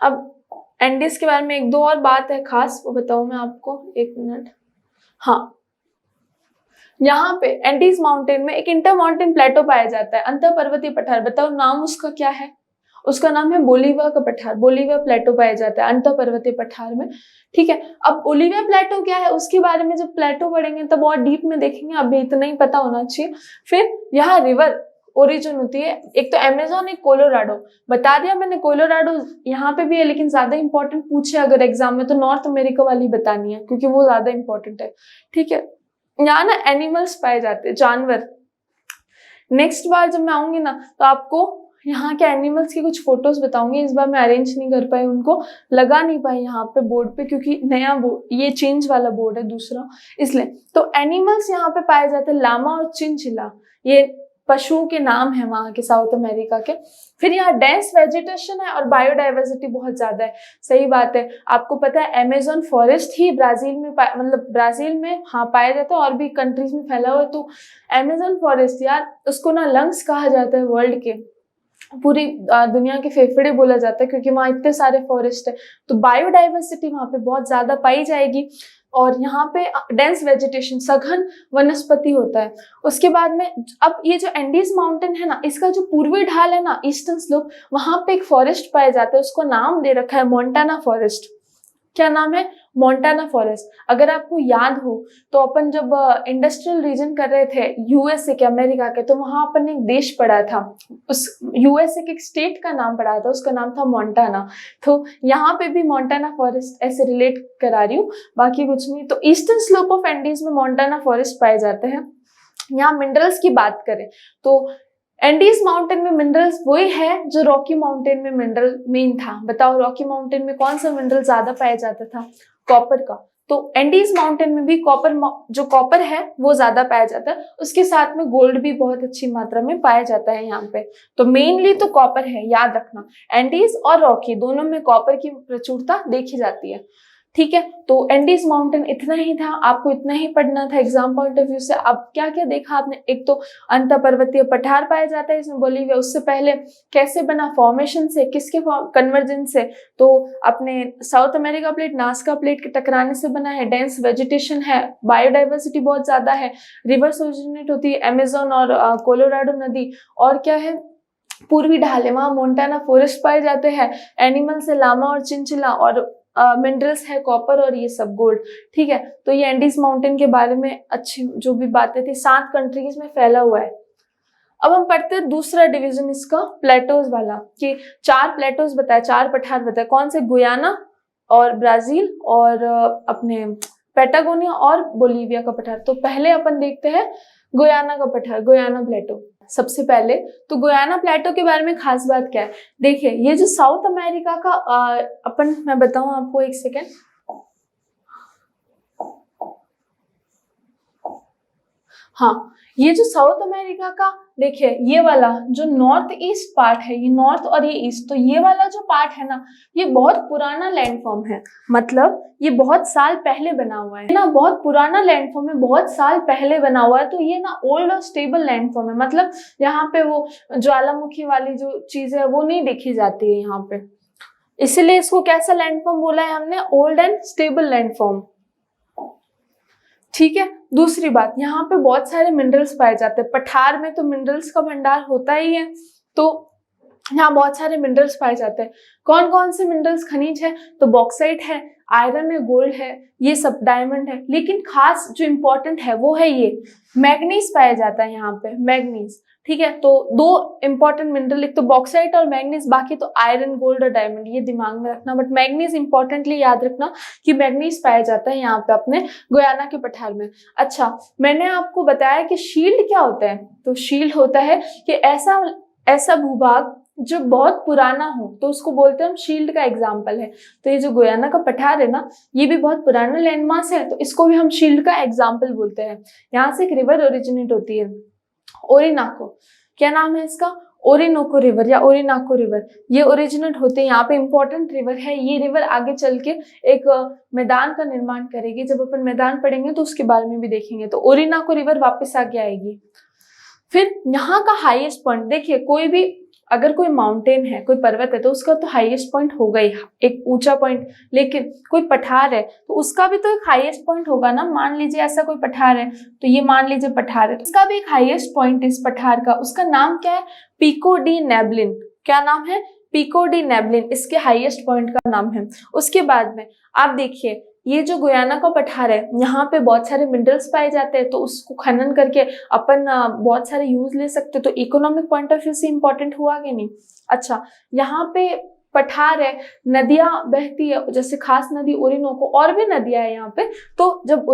अब एंडीज के बारे में एक दो और बात है खास, वो बताऊं मैं आपको, एक मिनट। हाँ, यहाँ पे एंडीज माउंटेन में एक इंटर माउंटेन प्लेटो पाया जाता है, अंतर पर्वतीय पठार। बताओ नाम उसका क्या है, उसका नाम है बोलीविया का पठार। बोलीविया प्लेटो पाया जाता है अंतर पर्वतीय पठार में। ठीक है, अब बोलीविया प्लेटो क्या है उसके बारे में जब प्लेटो पढ़ेंगे तब और डीप में देखेंगे, अभी इतना ही पता होना चाहिए। फिर यहाँ रिवर ओरिजिन होती है, एक तो अमेजोन, एक कोलोराडो। बता दिया मैंने, कोलोराडो यहाँ पे भी है, लेकिन ज्यादा इंपॉर्टेंट पूछे अगर एग्जाम में तो नॉर्थ अमेरिका वाली बतानी है, क्योंकि वो ज्यादा इंपॉर्टेंट है। ठीक है, यहाँ ना एनिमल्स पाए जाते हैं, जानवर। नेक्स्ट बार जब मैं आऊंगी ना तो आपको यहाँ के एनिमल्स की कुछ फोटोज बताऊंगी। इस बार मैं अरेंज नहीं कर पाई उनको, लगा नहीं पाई यहाँ पे बोर्ड पे, क्योंकि नया बोर्ड, ये चेंज वाला बोर्ड है दूसरा, इसलिए। तो एनिमल्स यहाँ पे पाए जाते हैं, लामा और चिंचिला, ये पशुओं के नाम है वहां के, साउथ अमेरिका के। फिर यहाँ डेंस वेजिटेशन है और बायोडाइवर्सिटी बहुत ज्यादा है। सही बात है, आपको पता है अमेजोन फॉरेस्ट ही ब्राजील में मतलब ब्राजील में हाँ पाया जाता है, और भी कंट्रीज में फैला हुआ है। तो अमेजोन फॉरेस्ट यार, उसको ना लंग्स कहा जाता है वर्ल्ड के, पूरी दुनिया के फेफड़े बोला जाता है, क्योंकि वहाँ इतने सारे फॉरेस्ट है। तो बायोडाइवर्सिटी वहाँ पे बहुत ज्यादा पाई जाएगी। और यहाँ पे डेंस वेजिटेशन, सघन वनस्पति होता है। उसके बाद में अब ये जो एंडीज माउंटेन है ना, इसका जो पूर्वी ढाल है ना, ईस्टर्न स्लोप, वहां पे एक फॉरेस्ट पाया जाता है, उसको नाम दे रखा है मोंटाना फॉरेस्ट। क्या नाम है? Montana forest. अगर आपको याद हो तो अपन जब इंडस्ट्रियल रीजन कर रहे थे यूएसए के, अमेरिका के, तो वहां अपन ने एक देश पढ़ा था, उस यूएसए के एक स्टेट का नाम पढ़ा था, उसका नाम था मोंटाना। तो यहाँ पे भी मोंटाना फॉरेस्ट ऐसे रिलेट करा रही हूँ, बाकी कुछ नहीं। तो ईस्टर्न स्लोप ऑफ एंडीज में मोंटाना फॉरेस्ट पाए जाते हैं। यहाँ मिनरल्स की बात करें तो एंडीज माउंटेन में मिनरल्स वही है जो रॉकी माउंटेन में मिनरल मेन था। बताओ रॉकी माउंटेन में कौन सा मिनरल ज्यादा पाया जाता था? कॉपर का। तो एंडीज माउंटेन में भी कॉपर, जो कॉपर है वो ज्यादा पाया जाता है, उसके साथ में गोल्ड भी बहुत अच्छी मात्रा में पाया जाता है यहाँ पे। तो मेनली तो कॉपर है, याद रखना। एंडीज और रॉकी दोनों में कॉपर की प्रचुरता देखी जाती है। ठीक है, तो एंडीज माउंटेन इतना ही था, आपको इतना ही पढ़ना था एग्जाम पॉइंट ऑफ व्यू से। अब क्या क्या देखा आपने? एक तो अंतर पर्वतीय पठार पाया जाता है इसमें बोलीविया, उससे पहले कैसे बना? फॉर्मेशन से, किसके कन्वर्जेंस से? तो अपने south America plate Nazca plate के टकराने से बना है। डेंस वेजिटेशन है, बायोडाइवर्सिटी बहुत ज्यादा है, रिवर्स ओरिजिनेट होती है अमेजोन और कोलोराडो नदी, और क्या है? पूर्वी ढाल है, वहां मोंटाना फॉरेस्ट पाए जाते हैं। एनिमल से लामा और चिंचिला, और मिनरल्स है कॉपर और ये सब गोल्ड। ठीक है, तो ये एंडीज माउंटेन के बारे में अच्छी जो भी बातें थी, 7 कंट्रीज में फैला हुआ है। अब हम पढ़ते हैं दूसरा डिवीजन इसका, प्लेटोज वाला, कि 4 प्लेटोज बताए, 4 पठार बताए। कौन से? गुयाना और ब्राजील और अपने पैटागोनिया और बोलीविया का पठार। तो पहले अपन देखते हैं गुयाना का पठार, गुयाना प्लेटो। सबसे पहले तो गुयाना प्लेटो के बारे में खास बात क्या है? देखिए, ये जो साउथ अमेरिका का मैं बताऊं आपको, एक सेकेंड। हाँ, ये जो साउथ अमेरिका का, देखिए ये वाला जो नॉर्थ ईस्ट पार्ट है, ये नॉर्थ और ये ईस्ट, तो ये वाला जो पार्ट है ना, ये बहुत पुराना लैंडफॉर्म है। मतलब ये बहुत साल पहले बना हुआ है ना, बहुत पुराना लैंडफॉर्म है, बहुत साल पहले बना हुआ है। तो ये ना ओल्ड और स्टेबल लैंडफॉर्म है। मतलब यहाँ पे वो ज्वालामुखी वाली जो चीज है वो नहीं देखी जाती है यहाँ पे, इसीलिए इसको कैसा लैंडफॉर्म बोला है हमने? Old and stable landform. ठीक है, दूसरी बात, यहाँ पे बहुत सारे मिनरल्स पाए जाते हैं। पठार में तो मिनरल्स का भंडार होता ही है, तो यहाँ बहुत सारे मिनरल्स पाए जाते हैं। कौन कौन से मिनरल्स? खनिज है तो बॉक्साइट है, आयरन है, गोल्ड है, ये सब, डायमंड है। लेकिन खास जो इम्पोर्टेंट है वो है ये मैग्नीज पाया जाता है यहाँ पे, मैग्नीज। ठीक है, तो 2 इंपॉर्टेंट मिनरल, एक तो बॉक्साइट और मैग्नीज, बाकी तो आयरन, गोल्ड और डायमंड, ये दिमाग में रखना। बट मैग्नीज इंपॉर्टेंटली याद रखना कि मैग्नीज पाया जाता है यहाँ पे अपने गुयाना के पठार में। अच्छा, मैंने आपको बताया कि शील्ड क्या होता है? तो शील्ड होता है कि ऐसा भूभाग जो बहुत पुराना हो, तो उसको बोलते हैं हम शील्ड का एग्जाम्पल है। तो ये जो गुयाना का पठार है ना, ये भी बहुत पुराना लैंडमास है, तो इसको भी हम शील्ड का एग्जाम्पल बोलते हैं। यहाँ से एक रिवर ओरिजिनेट होती है, ओरिनाको। क्या नाम है इसका? ओरिनोको रिवर या ओरिनाको रिवर। ये ओरिजिनेट होते हैं, यहाँ पे इंपॉर्टेंट रिवर है। ये रिवर आगे चल के एक मैदान का निर्माण करेगी। जब अपन मैदान पढ़ेंगे तो उसके बारे में भी देखेंगे। तो ओरिनाको रिवर वापस आगे आएगी। फिर यहाँ का हाईएस्ट पॉइंट देखिए, कोई भी अगर कोई माउंटेन है, कोई पर्वत है, तो उसका तो हाईएस्ट पॉइंट होगा ही, एक ऊंचा पॉइंट। लेकिन कोई पठार है तो उसका भी तो एक हाईएस्ट पॉइंट होगा ना। मान लीजिए ऐसा कोई पठार है, तो ये मान लीजिए पठार है, तो इसका भी एक हाईएस्ट पॉइंट इस पठार का, उसका नाम क्या है? Pico de Neblina. क्या नाम है? पिको डी नेबलिन, इसके हाईएस्ट पॉइंट का नाम है। उसके बाद में आप देखिए, ये जो गुयाना का पठार है, यहाँ पे बहुत सारे मिनरल्स पाए जाते हैं, तो उसको खनन करके अपन बहुत सारे यूज ले सकते, तो इकोनॉमिक पॉइंट ऑफ व्यू से इंपॉर्टेंट हुआ कि नहीं? अच्छा, यहाँ पे पठार है, नदियां बहती है, जैसे खास नदी ओरिनोको, और भी नदियां है यहाँ पे। तो जब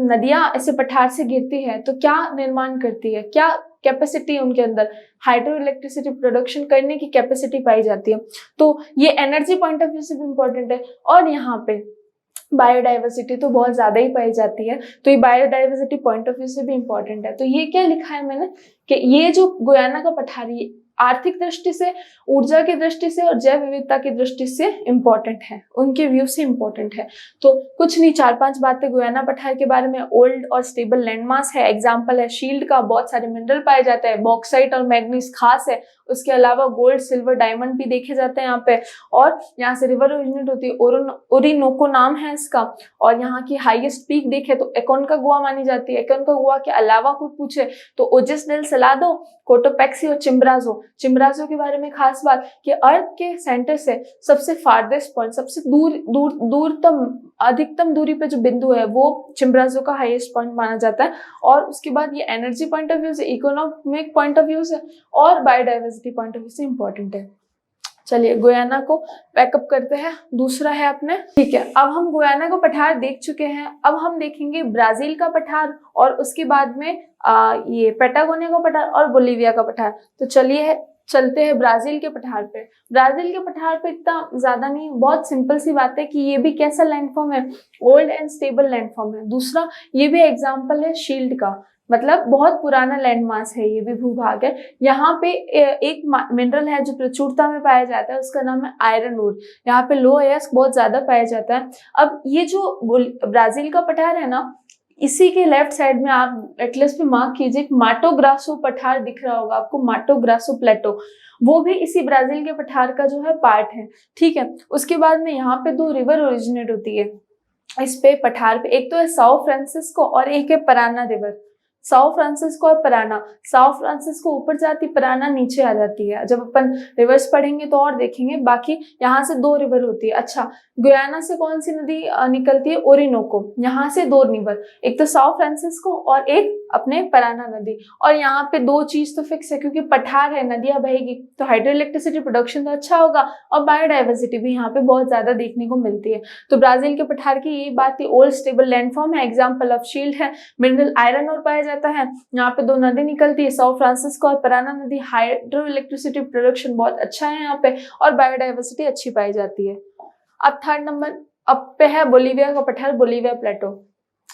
नदियां ऐसे पठार से गिरती है तो क्या निर्माण करती है, क्या कैपेसिटी है उनके अंदर? हाइड्रो इलेक्ट्रिसिटी प्रोडक्शन करने की कैपेसिटी पाई जाती है। तो ये एनर्जी पॉइंट ऑफ व्यू से भी इंपॉर्टेंट है। और यहाँ पे बायोडाइवर्सिटी तो बहुत ज्यादा ही पाई जाती है, तो ये बायोडाइवर्सिटी पॉइंट ऑफ व्यू से भी इंपॉर्टेंट है। तो ये क्या लिखा है मैंने कि ये जो गुयाना का पठार है आर्थिक दृष्टि से, ऊर्जा की दृष्टि से और जैव विविधता की दृष्टि से इंपॉर्टेंट है, उनके व्यू से इंपॉर्टेंट है। तो कुछ नहीं, 4-5 बातें गुयाना पठार के बारे में। ओल्ड और स्टेबल लैंडमास है, एग्जाम्पल है शील्ड का, बहुत सारे मिनरल पाए जाते हैं, बॉक्साइट और मैग्नीज खास है। उसके अलावा गोल्ड, सिल्वर, डायमंड भी देखे जाते हैं यहाँ पे। और यहाँ से रिवर ओरिजिनेट होती है, ओरिनोको नाम है इसका। और यहाँ की हाईएस्ट पीक देखे तो एकोनकागुआ मानी जाती है। एकोनकागुआ के अलावा कोई पूछे तो ओजिस डेल सलादो, कोटोपेक्सी और चिम्ब्राजो। चिम्ब्राजो के बारे में खास बात कि अर्थ के सेंटर से सबसे फारदेस्ट पॉइंट, सबसे दूरतम अधिकतम दूरी पे जो बिंदु है वो चिम्ब्राजो का हाईएस्ट पॉइंट माना जाता है। और उसके बाद ये एनर्जी पॉइंट ऑफ व्यू से, इकोनॉमिक पॉइंट ऑफ व्यू से और बायोडाइवर्सिटी पॉइंट ऑफ व्यू से इंपॉर्टेंट है। चलिए गुयाना को पैकअप करते हैं, दूसरा है अपने। ठीक है, अब हम गुयाना का पठार देख चुके हैं, अब हम देखेंगे ब्राजील का पठार और उसके बाद में ये पैटागोनिया का पठार और बोलीविया का पठार। तो चलिए चलते हैं ब्राजील के पठार पे। ब्राजील के पठार पे इतना ज्यादा नहीं, बहुत सिंपल सी बात है कि ये भी कैसा लैंडफॉर्म है, ओल्ड एंड स्टेबल लैंडफॉर्म है। दूसरा ये भी एग्जाम्पल है शील्ड का, मतलब बहुत पुराना लैंडमास है, ये भी भूभाग है। यहाँ पे एक मिनरल है जो प्रचुरता में पाया जाता है, उसका नाम है आयरन ओर। यहाँ पे लो अयस्क बहुत ज्यादा पाया जाता है। अब ये जो ब्राजील का पठार है ना, इसी के लेफ्ट साइड में आप एटलस पे मार्क कीजिए, माटो ग्रासो पठार दिख रहा होगा आपको, माटो ग्रासो प्लेटो, वो भी इसी ब्राजील के पठार का जो है पार्ट है। ठीक है, उसके बाद में यहाँ पे 2 रिवर ओरिजिनेट होती है इस पे पठार पे, एक तो है साओ फ्रांसिस्को और एक है पराना रिवर। साओ फ्रांसिस्को और पराना, साओ फ्रांसिस्को ऊपर जाती, पराना नीचे आ जाती है। जब अपन रिवर्स पढ़ेंगे तो और देखेंगे। बाकी यहाँ से 2 रिवर होती है। अच्छा, गुयाना से कौन सी नदी निकलती है? ओरिनोको। यहाँ से 2 रिवर, एक तो साओ फ्रांसिस्को और एक अपने पराना नदी। और यहाँ पे 2 चीज तो फिक्स है, क्योंकि पठार है, नदियां बहेगी तो हाइड्रो इलेक्ट्रिसिटी प्रोडक्शन तो अच्छा होगा और बायोडाइवर्सिटी भी यहाँ पे बहुत ज्यादा देखने को मिलती है। तो ब्राजील के पठार की यही बात थी, ओल्ड स्टेबल लैंडफॉर्म है, एग्जाम्पल ऑफ शील्ड है, मिनरल आयरन और पाया जाता है। यहाँ पे 2 नदी निकलती है, साओ फ्रांसिस्को और पराना नदी। हाइड्रो इलेक्ट्रिसिटी प्रोडक्शन बहुत अच्छा है यहाँ पे और बायोडाइवर्सिटी अच्छी पाई जाती है। अब थर्ड नंबर अब पे है बोलीविया का पठार, बोलीविया प्लेटो।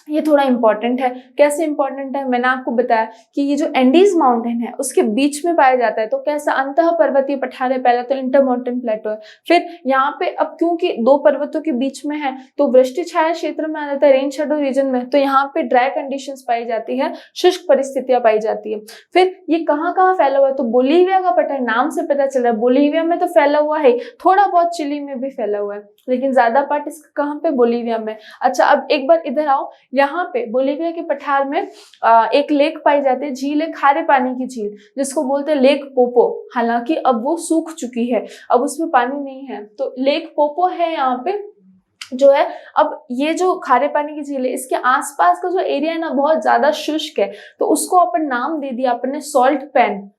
ये थोड़ा इंपॉर्टेंट है। कैसे इंपॉर्टेंट है? मैंने आपको बताया कि ये जो एंडीज माउंटेन है उसके बीच में पाया जाता है, तो कैसा अंतः पर्वतीय पठार है। पहला तो इंटर माउंटेन प्लेटो है। फिर यहाँ पे अब क्योंकि 2 पर्वतों के बीच में है तो वृष्टि छाया क्षेत्र में आ जाता है, रेन शेडो रीजन में, तो यहाँ पे ड्राई कंडीशंस पाई जाती है, शुष्क परिस्थितियां पाई जाती है। फिर ये कहाँ कहाँ फैला हुआ है? तो बोलीविया का पठार नाम से पता चल रहा है, बोलीविया में तो फैला हुआ है, थोड़ा बहुत चिली में भी फैला हुआ है, लेकिन ज्यादा पार्ट इसका कहाँ पे? बोलीविया में। अच्छा, अब एक बार इधर आओ, यहाँ पे बोलीविया के पठार में एक लेक पाई जाती है, झील है, खारे पानी की झील, जिसको बोलते हैं लेक पोपो। हालांकि अब वो सूख चुकी है, अब उसमें पानी नहीं है, तो लेक पोपो है यहाँ पे जो है। अब ये जो खारे पानी की झील है, इसके आसपास का जो एरिया है ना बहुत ज्यादा शुष्क है, तो उसको अपन नाम दे दिया अपने सॉल्ट पैन।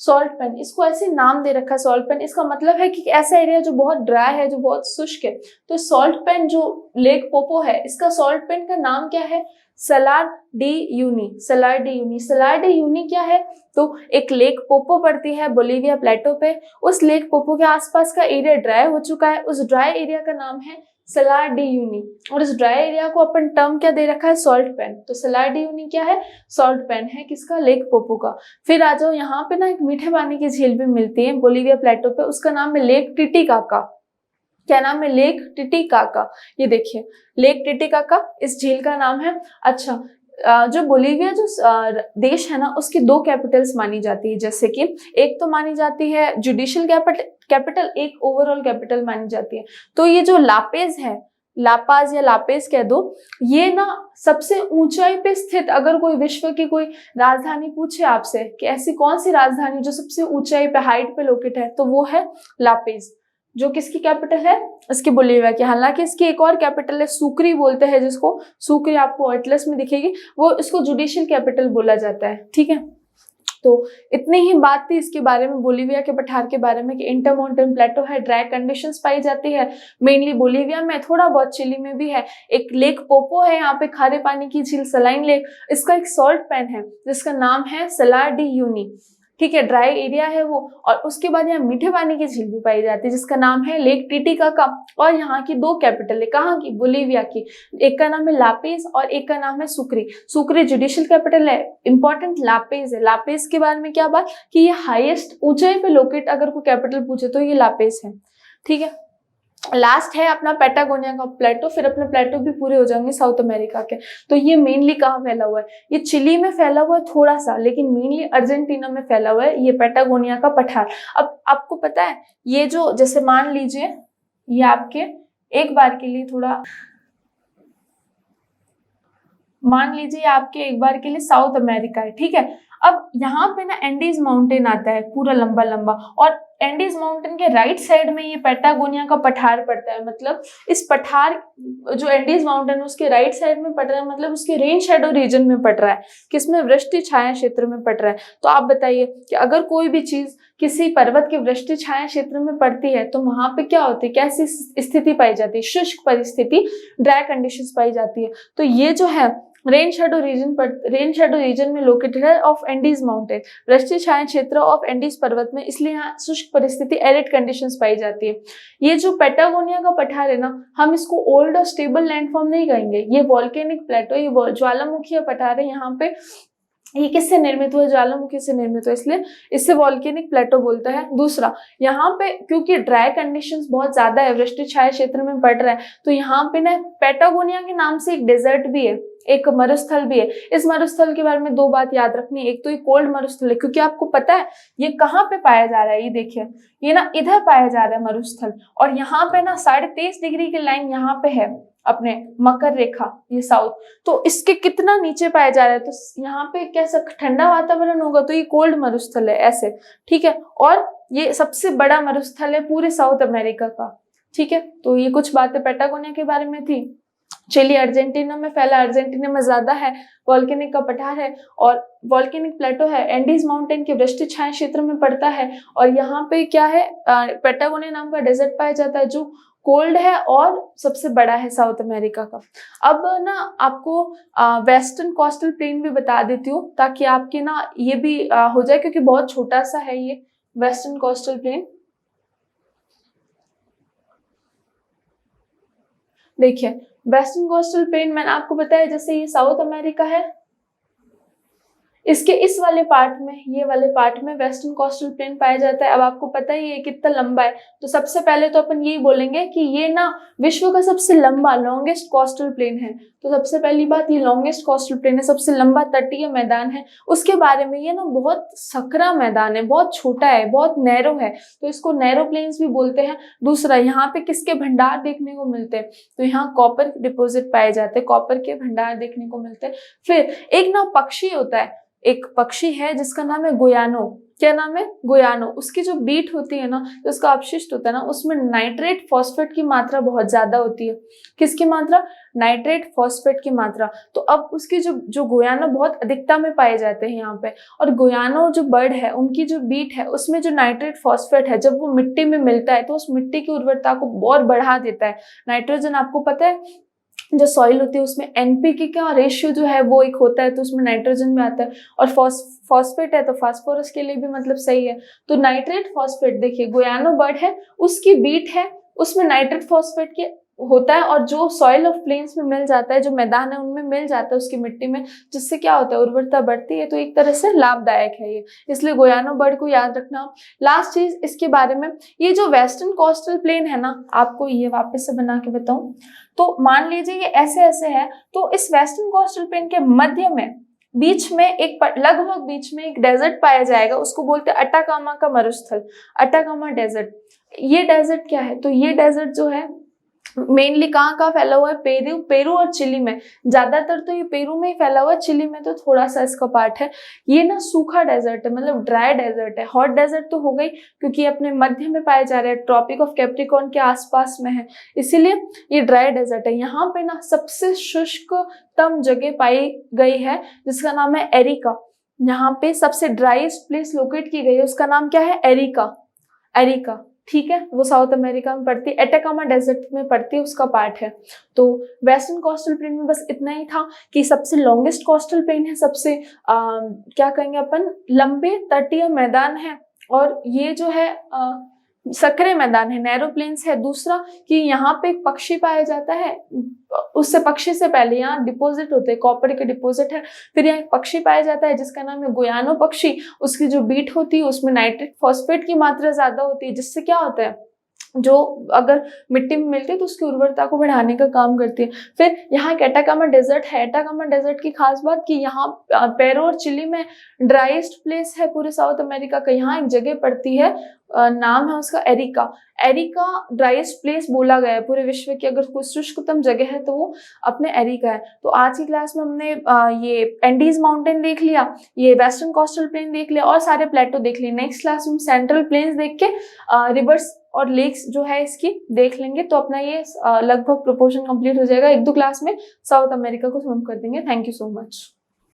सॉल्ट पेन, इसको ऐसे नाम दे रखा है सॉल्ट पेन। इसका मतलब है कि ऐसा एरिया जो बहुत ड्राई है, जो बहुत शुष्क है। तो सॉल्ट पेन जो लेक पोपो है, इसका सॉल्ट पेन का नाम क्या है? Salar de Uyuni. Salar de Uyuni, Salar de Uyuni क्या है? तो एक लेक पोपो पड़ती है बोलीविया प्लेटो पे, उस लेक पोपो के आसपास का एरिया ड्राई हो चुका है, उस ड्राई एरिया का नाम है सलार डी यूनी। और इस ड्राई एरिया को अपन टर्म क्या दे रखा है? Salt pan. तो सलार डी यूनी क्या है? सॉल्ट पेन है, किसका? लेक पोपो का। फिर आ जाओ, यहाँ पे ना एक मीठे पानी की झील भी मिलती है बोलीविया प्लेटो पे, उसका नाम है लेक टिटिकाका। क्या नाम है? Lake Titicaca. ये देखिए, लेक टिटिकाका इस झील का नाम है। अच्छा, जो बोलीविया जो देश है ना, उसकी 2 कैपिटल्स मानी जाती है, जैसे कि एक तो मानी जाती है जुडिशियल कैपिटल, एक ओवरऑल कैपिटल मानी जाती है। तो ये जो लापेज है, लापाज या लापेज कह दो, ये ना सबसे ऊंचाई पे स्थित, अगर कोई विश्व की कोई राजधानी पूछे आपसे कि ऐसी कौन सी राजधानी जो सबसे ऊंचाई पे, हाइट पे लोकेट है, तो वो है लापेज, जो किसकी कैपिटल है? इसकी बोलीविया की। हालांकि इसकी एक और कैपिटल है, सुक्री बोलते हैं जिसको, सुक्री आपको एटलस में दिखेगी, वो इसको जुडिशियल कैपिटल बोला जाता है। ठीक है, तो इतनी ही बात थी इसके बारे में, बोलीविया के पठार के बारे में, कि इंटर माउंटेन प्लेटो है, ड्राई कंडीशंस पाई जाती है मेनली बोलीविया में, थोड़ा बहुत चिली में भी है। एक लेक पोपो है यहाँ पे, खारे पानी की झील सलाइन लेक, इसका एक सॉल्ट पेन है जिसका नाम है सलार डी यूनी। ठीक है, ड्राई एरिया है वो। और उसके बाद यहाँ मीठे पानी की झील भी पाई जाती है जिसका नाम है लेक टिटिकाका। और यहाँ की 2 कैपिटल है, कहाँ की? बोलीविया की। एक का नाम है लापेज और एक का नाम है सुक्री। सुक्री जुडिशियल कैपिटल है, इंपॉर्टेंट लापेज है। लापेज के बारे में क्या बात कि ये हाईएस्ट ऊंचाई पे लोकेट, अगर कोई कैपिटल पूछे तो ये लापेज है। ठीक है, लास्ट है अपना पैटागोनिया का प्लेटो, फिर अपने प्लेटो भी पूरे हो जाएंगे साउथ अमेरिका के। तो ये मेनली कहाँ फैला हुआ है? ये चिली में फैला हुआ है थोड़ा सा, लेकिन मेनली अर्जेंटीना में फैला हुआ है ये पैटागोनिया का पठार। अब आपको पता है ये जो, जैसे मान लीजिए ये आपके एक बार के लिए थोड़ा, मान लीजिए आपके एक बार के लिए साउथ अमेरिका है, ठीक है। अब यहाँ पे ना एंडीज माउंटेन आता है पूरा लंबा लंबा, और एंडीज माउंटेन के राइट साइड में ये पैटागोनिया का पठार पड़ता है। मतलब इस पठार, जो एंडीज माउंटेन है उसके राइट साइड में पड़ रहा है, मतलब उसके रेन शेडो रीजन में पड़ रहा है, किसमें? वृष्टि छाया क्षेत्र में पड़ रहा है। तो आप बताइए कि अगर कोई भी चीज किसी पर्वत के वृष्टि छाया क्षेत्र में पड़ती है तो वहां पे क्या होती है, कैसी स्थिति पाई जाती है? शुष्क परिस्थिति, ड्राई कंडीशंस पाई जाती है। तो ये जो है रेन शेडो रीजन में लोकेटेड है ऑफ एंडीज माउंटेन, वृष्टि छाया क्षेत्र ऑफ एंडीज पर्वत में, इसलिए यहाँ शुष्क परिस्थिति, एरिड कंडीशंस पाई जाती है। ये जो पैटागोनिया का पठार है ना, हम इसको ओल्ड और स्टेबल लैंडफॉर्म नहीं कहेंगे, ये वॉल्केनिक प्लेटो, ये ज्वालामुखी पठार है। यहाँ पे ये किससे निर्मित हुआ? ज्वालामुखी से निर्मित हुआ, इसलिए इससे वॉल्केनिक प्लेटो बोलता है। दूसरा, यहाँ पे क्योंकि ड्राई कंडीशंस बहुत ज्यादा है, वृष्टि छाया क्षेत्र में पड़ रहा है, तो यहाँ पे ना पैटागोनिया के नाम से एक डेजर्ट भी है, एक मरुस्थल भी है। इस मरुस्थल के बारे में दो बात याद रखनी है। एक तो ये कोल्ड मरुस्थल है, क्योंकि आपको पता है ये कहाँ पे पाया जा रहा है, ये देखिए ये ना इधर पाया जा रहा है मरुस्थल, और यहाँ पे ना 23.5 डिग्री की लाइन यहाँ पे है अपने मकर रेखा, ये साउथ। तो इसके कितना नीचे पाया जा रहा है, तो यहाँ पे कैसा ठंडा वातावरण होगा, तो ये कोल्ड मरुस्थल है ऐसे, ठीक है। और ये सबसे बड़ा मरुस्थल है पूरे साउथ अमेरिका का, ठीक है। तो ये कुछ बातें पैटागोनिया के बारे में थी। चिली अर्जेंटीना में फैला, अर्जेंटीना में ज्यादा है, वॉल्केनिक का पठार है और वॉल्केनिक प्लेटो है, एंडीज माउंटेन के वृष्टि छाया क्षेत्र में पड़ता है, और यहाँ पे क्या है, पैटागोनिया नाम का डेजर्ट पाया जाता है जो कोल्ड है और सबसे बड़ा है साउथ अमेरिका का। अब ना आपको वेस्टर्न कोस्टल प्लेन भी बता देती हूँ, ताकि आपके ना ये भी हो जाए, क्योंकि बहुत छोटा सा है ये वेस्टर्न कोस्टल प्लेन। देखिए वेस्टर्न कोस्टल प्लेन मैंने आपको बताया, जैसे ये साउथ अमेरिका है, इसके इस वाले पार्ट में, ये वाले पार्ट में वेस्टर्न कोस्टल प्लेन पाया जाता है। अब आपको पता ही है कितना लंबा है, तो सबसे पहले तो अपन यही बोलेंगे कि ये ना विश्व का सबसे लंबा, लॉन्गेस्ट कोस्टल प्लेन है। तो सबसे पहली बात, ये लॉन्गेस्ट कोस्टल प्लेन है, सबसे लंबा तटीय मैदान है। उसके बारे में ये ना बहुत सकरा मैदान है, बहुत छोटा है, बहुत नैरो है, तो इसको नैरो प्लेन्स भी बोलते हैं। दूसरा, यहाँ पे किसके भंडार देखने को मिलते हैं, तो यहाँ कॉपर डिपोजिट पाए जाते हैं, कॉपर के भंडार देखने को मिलते हैं। फिर एक ना पक्षी होता है, एक पक्षी है जिसका नाम है गोयानो। क्या नाम है? गोयानो। उसकी जो बीट होती है ना, जो उसका अपशिष्ट होता है ना, उसमें नाइट्रेट फॉस्फेट की मात्रा बहुत ज्यादा होती है। किसकी मात्रा? नाइट्रेट फॉस्फेट की मात्रा। तो अब उसकी जो गोयानो बहुत अधिकता में पाए जाते हैं यहाँ पे, और गोयानो जो बर्ड है उनकी जो बीट है उसमें जो नाइट्रेट फॉस्फेट है, जब वो मिट्टी में मिलता है तो उस मिट्टी की उर्वरता को बहुत बढ़ा देता है। नाइट्रोजन आपको पता है जो सॉइल होती है उसमें एनपीके का रेशियो जो है वो एक होता है, तो उसमें नाइट्रोजन भी आता है, और फॉस्फेट है तो फास्फोरस के लिए भी मतलब सही है। तो नाइट्रेट फॉस्फेट, देखिए गोयानो बर्ड है, उसकी बीट है, उसमें नाइट्रेट फॉस्फेट के होता है, और जो सॉइल ऑफ प्लेन्स में मिल जाता है, जो मैदान है उनमें मिल जाता है उसकी मिट्टी में, जिससे क्या होता है, उर्वरता बढ़ती है। तो एक तरह से लाभदायक है ये, इसलिए गोयानो बर्ड को याद रखना। लास्ट चीज इसके बारे में, ये जो वेस्टर्न कोस्टल प्लेन है ना, आपको ये वापस से बना के बताऊं, तो मान लीजिए ये ऐसे ऐसे है, तो इस वेस्टर्न कोस्टल प्लेन के मध्य में, बीच में एक लगभग बीच में एक डेजर्ट पाया जाएगा, उसको बोलते हैं अटाकामा का मरुस्थल, अटाकामा डेजर्ट। ये डेजर्ट क्या है, तो ये डेजर्ट जो है मेनली कहाँ फैला हुआ है, पेरू और चिली में। ज्यादातर तो ये पेरू में ही फैला हुआ है, चिली में तो थोड़ा सा इसका पार्ट है। ये ना सूखा डेजर्ट है, मतलब ड्राई डेजर्ट है। हॉट डेजर्ट तो हो गई क्योंकि अपने मध्य में पाए जा रहे हैं, ट्रॉपिक ऑफ कैप्रिकॉर्न के आसपास में है, इसीलिए ये ड्राई डेजर्ट है। यहाँ पे ना सबसे शुष्कतम जगह पाई गई है जिसका नाम है एरिका। यहाँ पे सबसे ड्राईस्ट प्लेस लोकेट की गई है, उसका नाम क्या है? एरिका। एरिका, ठीक है, वो साउथ अमेरिका में पड़ती है, एटाकामा डेजर्ट में पड़ती है, उसका पार्ट है। तो वेस्टर्न कोस्टल प्लेन में बस इतना ही था कि सबसे लॉन्गेस्ट कोस्टल प्लेन है, सबसे क्या कहेंगे अपन, लंबे तटीय मैदान है, और ये जो है सकरे मैदान है, नैरो प्लेन्स है। दूसरा कि यहाँ पे एक पक्षी पाया जाता है, उससे पक्षी से पहले यहाँ डिपॉजिट होते हैं, कॉपर के डिपॉजिट है। फिर यहाँ एक पक्षी पाया जाता है जिसका नाम है गोयानो पक्षी। उसकी जो बीट होती है उसमें नाइट्रेट फॉस्फेट की मात्रा ज्यादा होती है, जिससे क्या होता है, जो अगर मिट्टी में मिलती है तो उसकी उर्वरता को बढ़ाने का काम करती है। फिर यहाँ एक एटाकामा डेजर्ट है। एटाकामा डेजर्ट की खास बात कि यहाँ पेरू और चिली में ड्राइएस्ट प्लेस है पूरे साउथ अमेरिका का। यहाँ एक जगह पड़ती है, नाम है उसका एरिका। एरिका ड्राइएस्ट प्लेस बोला गया है पूरे विश्व की, अगर कोई शुष्कतम जगह है तो वो अपने एरिका है। तो आज की क्लास में हमने ये एंडीज माउंटेन देख लिया, ये वेस्टर्न कोस्टल प्लेन देख लिया और सारे प्लेटो देख लिए। नेक्स्ट क्लास में सेंट्रल प्लेन्स देख के रिवर्स और लेक्स जो है इसकी देख लेंगे, तो अपना ये लगभग प्रोपोर्शन कंप्लीट हो जाएगा। 1-2 क्लास में साउथ अमेरिका को सम कर देंगे। Thank you so much.